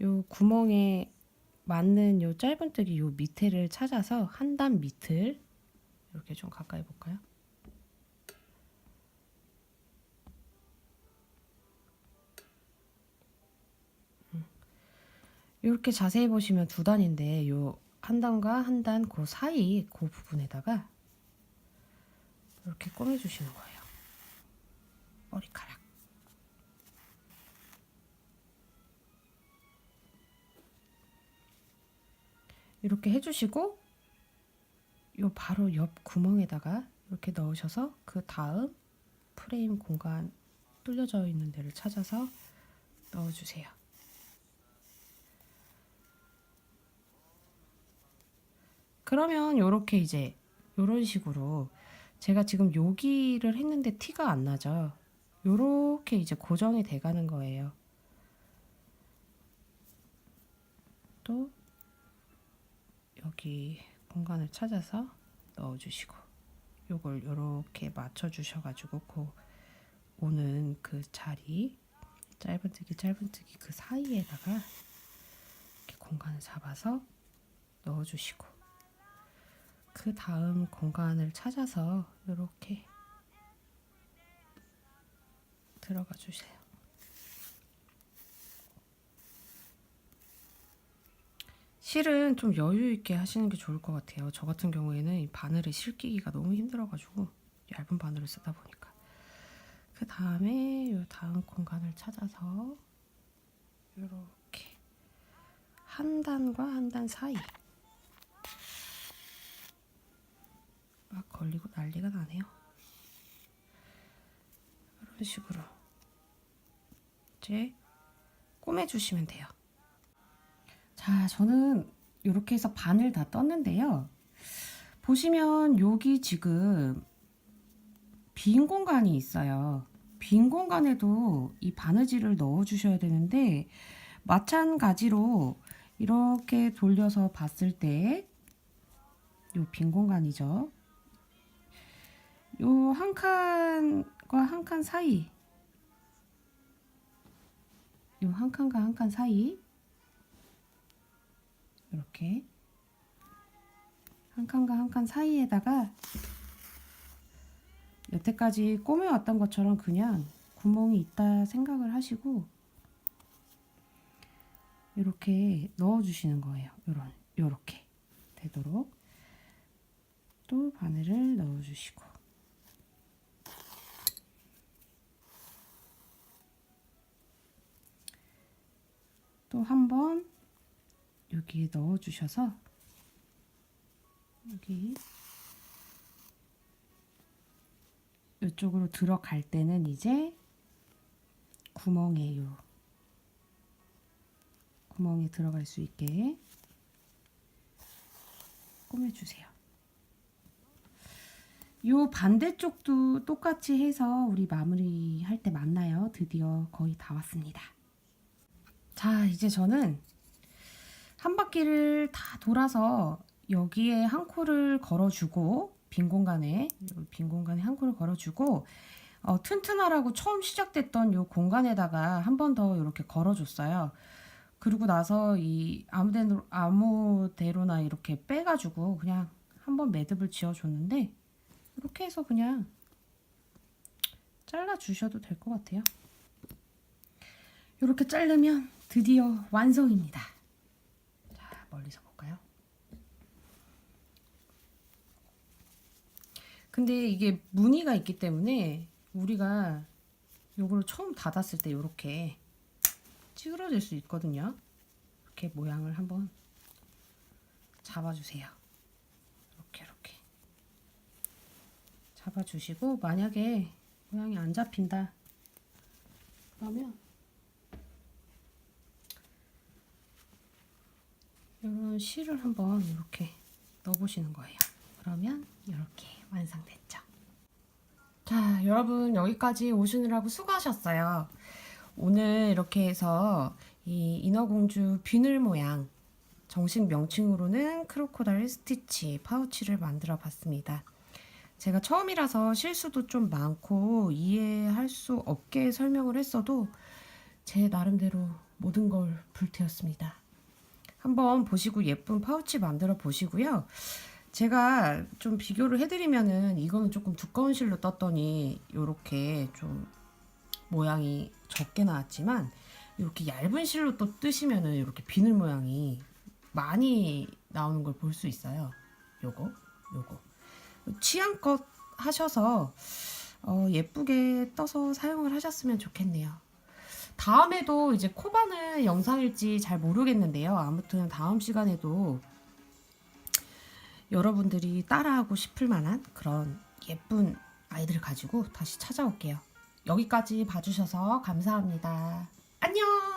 요 구멍에 맞는 요 짧은뜨기 요 밑에를 찾아서 한 단 밑을 이렇게 좀 가까이 볼까요? 이렇게 자세히 보시면 두 단인데 요 한 단과 한 단 그 사이 그 부분에다가 이렇게 꼬매주시는 거예요. 머리카락. 이렇게 해주시고 요 바로 옆 구멍에다가 이렇게 넣으셔서 그 다음 프레임 공간 뚫려져 있는 데를 찾아서 넣어주세요. 그러면 요렇게 이제 요런 식으로 제가 지금 여기를 했는데 티가 안 나죠. 요렇게 이제 고정이 돼 가는 거예요. 또 여기 공간을 찾아서 넣어주시고 요걸 요렇게 맞춰 주셔가지고 그 오는 그 자리 짧은뜨기 그 사이에다가 이렇게 공간을 잡아서 넣어주시고 그 다음 공간을 찾아서 이렇게 들어가 주세요. 실은 좀 여유 있게 하시는 게 좋을 것 같아요. 저 같은 경우에는 이 바늘에 실기기가 너무 힘들어가지고 얇은 바늘을 쓰다 보니까 그 다음에 이 다음 공간을 찾아서 이렇게 한 단과 한 단 사이 막 걸리고 난리가 나네요. 이런 식으로 이제 꼬매주시면 돼요. 자, 저는 이렇게 해서 반을 다 떴는데요. 보시면 여기 지금 빈 공간이 있어요. 빈 공간에도 이 바느질을 넣어 주셔야 되는데 마찬가지로 이렇게 돌려서 봤을 때 요 빈 공간이죠. 요 한 칸과 한 칸 사이 요 한 칸과 한 칸 사이 이렇게 한 칸과 한 칸 사이에다가 여태까지 꼬매왔던 것처럼 그냥 구멍이 있다 생각을 하시고 이렇게 넣어주시는 거예요. 요렇게 되도록 또 바늘을 넣어주시고 또 한 번 여기에 넣어주셔서 여기 이쪽으로 들어갈 때는 이제 구멍에 들어갈 수 있게 꼬매주세요. 요 반대쪽도 똑같이 해서 우리 마무리할 때 만나요. 드디어 거의 다 왔습니다. 자, 이제 저는 한 바퀴를 다 돌아서 여기에 한 코를 걸어주고 빈 공간에 한 코를 걸어주고 튼튼하라고 처음 시작됐던 요 공간에다가 한 번 더 이렇게 걸어줬어요. 그리고 나서 이 아무데로나 이렇게 빼가지고 그냥 한번 매듭을 지어줬는데 이렇게 해서 그냥 잘라주셔도 될 것 같아요. 이렇게 자르면 드디어 완성입니다. 멀리서 볼까요? 근데 이게 무늬가 있기 때문에 우리가 요걸 처음 닫았을 때 이렇게 찌그러질 수 있거든요. 이렇게 모양을 한번 잡아주세요. 이렇게 잡아주시고, 만약에 모양이 안 잡힌다 그러면 이런 실을 한번 이렇게 넣어보시는 거예요. 그러면 이렇게 완성됐죠. 자, 여러분 여기까지 오시느라고 수고하셨어요. 오늘 이렇게 해서 이 인어공주 비늘 모양, 정식 명칭으로는 크로코다일 스티치 파우치를 만들어 봤습니다. 제가 처음이라서 실수도 좀 많고 이해할 수 없게 설명을 했어도 제 나름대로 모든 걸 불태웠습니다. 한번 보시고 예쁜 파우치 만들어 보시고요. 제가 좀 비교를 해드리면은 이거는 조금 두꺼운 실로 떴더니 이렇게 좀 모양이 적게 나왔지만, 이렇게 얇은 실로 또 뜨시면은 이렇게 비늘 모양이 많이 나오는 걸 볼 수 있어요. 요거 취향껏 하셔서 예쁘게 떠서 사용을 하셨으면 좋겠네요. 다음에도 이제 코바늘 영상일지 잘 모르겠는데요. 아무튼 다음 시간에도 여러분들이 따라하고 싶을 만한 그런 예쁜 아이들을 가지고 다시 찾아올게요. 여기까지 봐주셔서 감사합니다. 안녕!